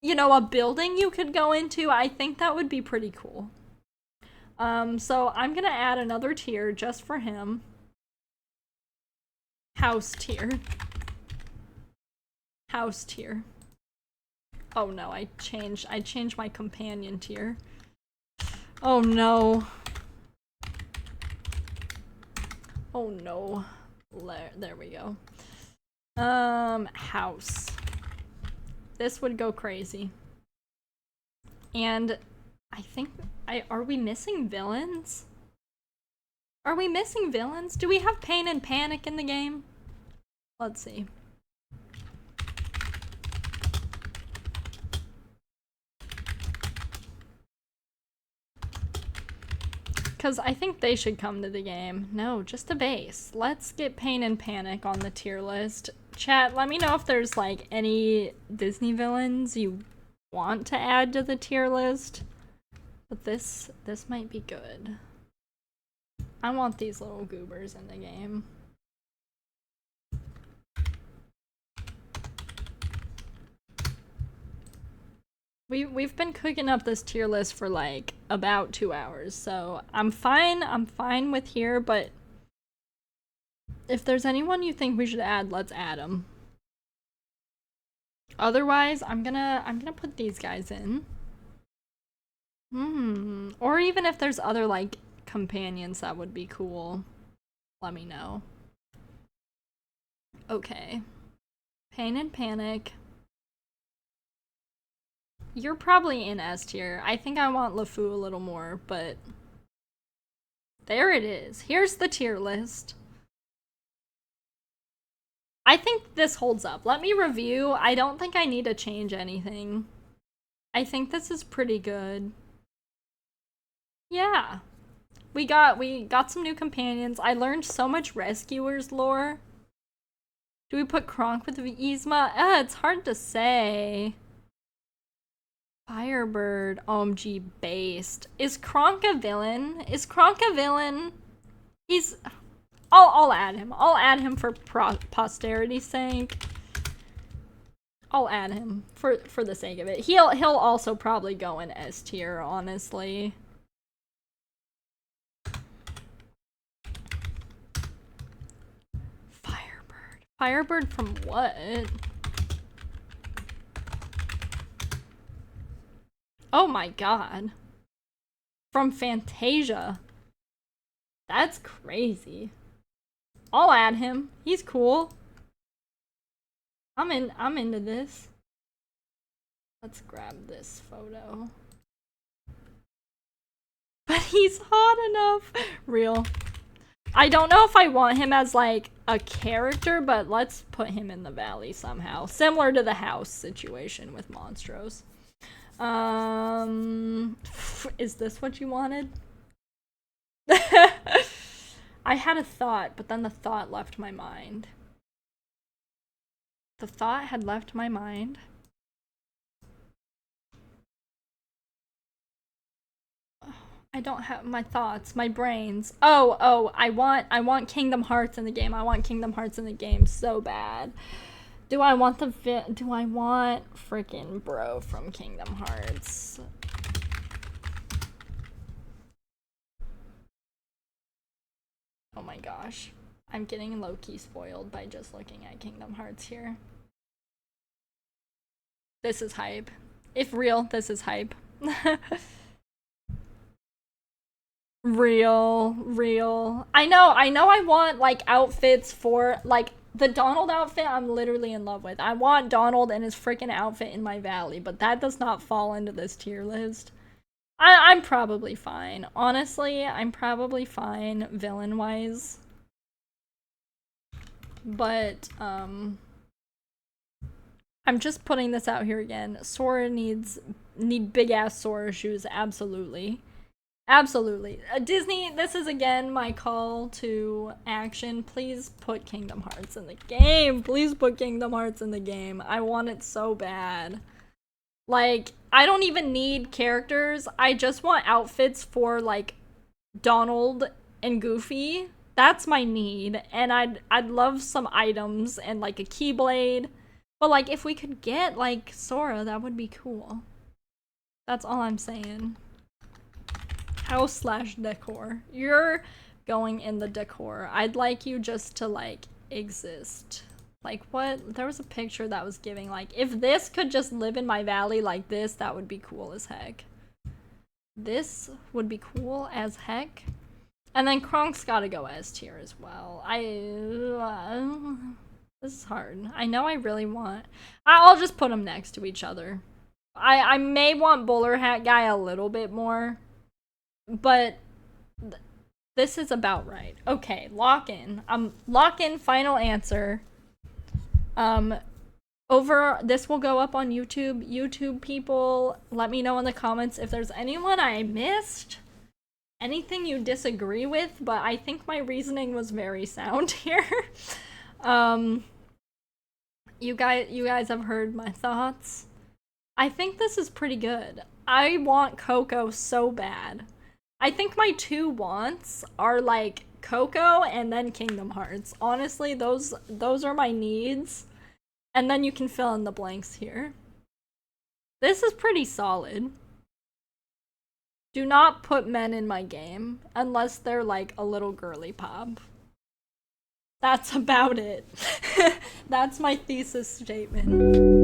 you know, a building you could go into, I think that would be pretty cool. So I'm gonna add another tier just for him. House tier. House tier. Oh no, I changed my companion tier. Oh no. Oh no. There we go. House. This would go crazy. And I think are we missing villains? Are we missing villains? Do we have pain and panic in the game? Let's see. Because I think they should come to the game. No, just a base. Let's get pain and panic on the tier list. Chat, let me know if there's like any Disney villains you want to add to the tier list. But this might be good. I want these little goobers in the game. We've been cooking up this tier list for like about 2 hours, so I'm fine with here, but if there's anyone you think we should add, let's add them. Otherwise, I'm gonna put these guys in. Or even if there's other like companions that would be cool, let me know. Okay. Pain and Panic. You're probably in S tier. I think I want LeFou a little more, but there it is. Here's the tier list. I think this holds up. Let me review. I don't think I need to change anything. I think this is pretty good. Yeah. We got some new companions. I learned so much Rescuers lore. Do we put Kronk with Yzma? It's hard to say. Firebird, OMG based. Is Kronk a villain? Is Kronk a villain? I'll add him. I'll add him for posterity's sake. I'll add him for the sake of it. He'll also probably go in S tier, honestly. Firebird from what? Oh my god. From Fantasia. That's crazy. I'll add him. He's cool. I'm into this. Let's grab this photo. But he's hot enough. Real. I don't know if I want him as like a character, but let's put him in the valley somehow. Similar to the house situation with Monstros. Is this what you wanted? I had a thought, but then the thought left my mind. The thought had left my mind. I don't have my thoughts, my brains. Oh, I want Kingdom Hearts in the game. I want Kingdom Hearts in the game so bad. Do I want freaking bro from Kingdom Hearts? Oh my gosh. I'm getting low-key spoiled by just looking at Kingdom Hearts here. This is hype. If real, this is hype. Real. I know I want like outfits for like the Donald outfit I'm literally in love with. I want Donald and his freaking outfit in my valley, but that does not fall into this tier list. I'm probably fine. Honestly, I'm probably fine villain-wise. But, I'm just putting this out here again. Sora need big-ass Sora shoes, absolutely. Absolutely. Disney, this is again my call to action. Please put Kingdom Hearts in the game. Please put Kingdom Hearts in the game. I want it so bad. Like, I don't even need characters. I just want outfits for, like, Donald and Goofy. That's my need. And I'd love some items and, like, a Keyblade. But, like, if we could get, like, Sora, that would be cool. That's all I'm saying. House/decor. You're going in the decor. I'd like you just to like exist. Like, what? There was a picture that was giving, like, if this could just live in my valley like this, that would be cool as heck. This would be cool as heck. And then Kronk's gotta go S tier as well. This is hard. I know I really want... I'll just put them next to each other. I may want Bowler Hat Guy a little bit more. But... this is about right. Okay, lock in. Lock in, final answer. This will go up on YouTube. YouTube people, let me know in the comments if there's anyone I missed. Anything you disagree with, but I think my reasoning was very sound here. You guys have heard my thoughts. I think this is pretty good. I want Coco so bad. I think my two wants are like Coco and then Kingdom Hearts. Honestly, those are my needs. And then you can fill in the blanks here. This is pretty solid. Do not put men in my game unless they're like a little girly pop. That's about it. That's my thesis statement.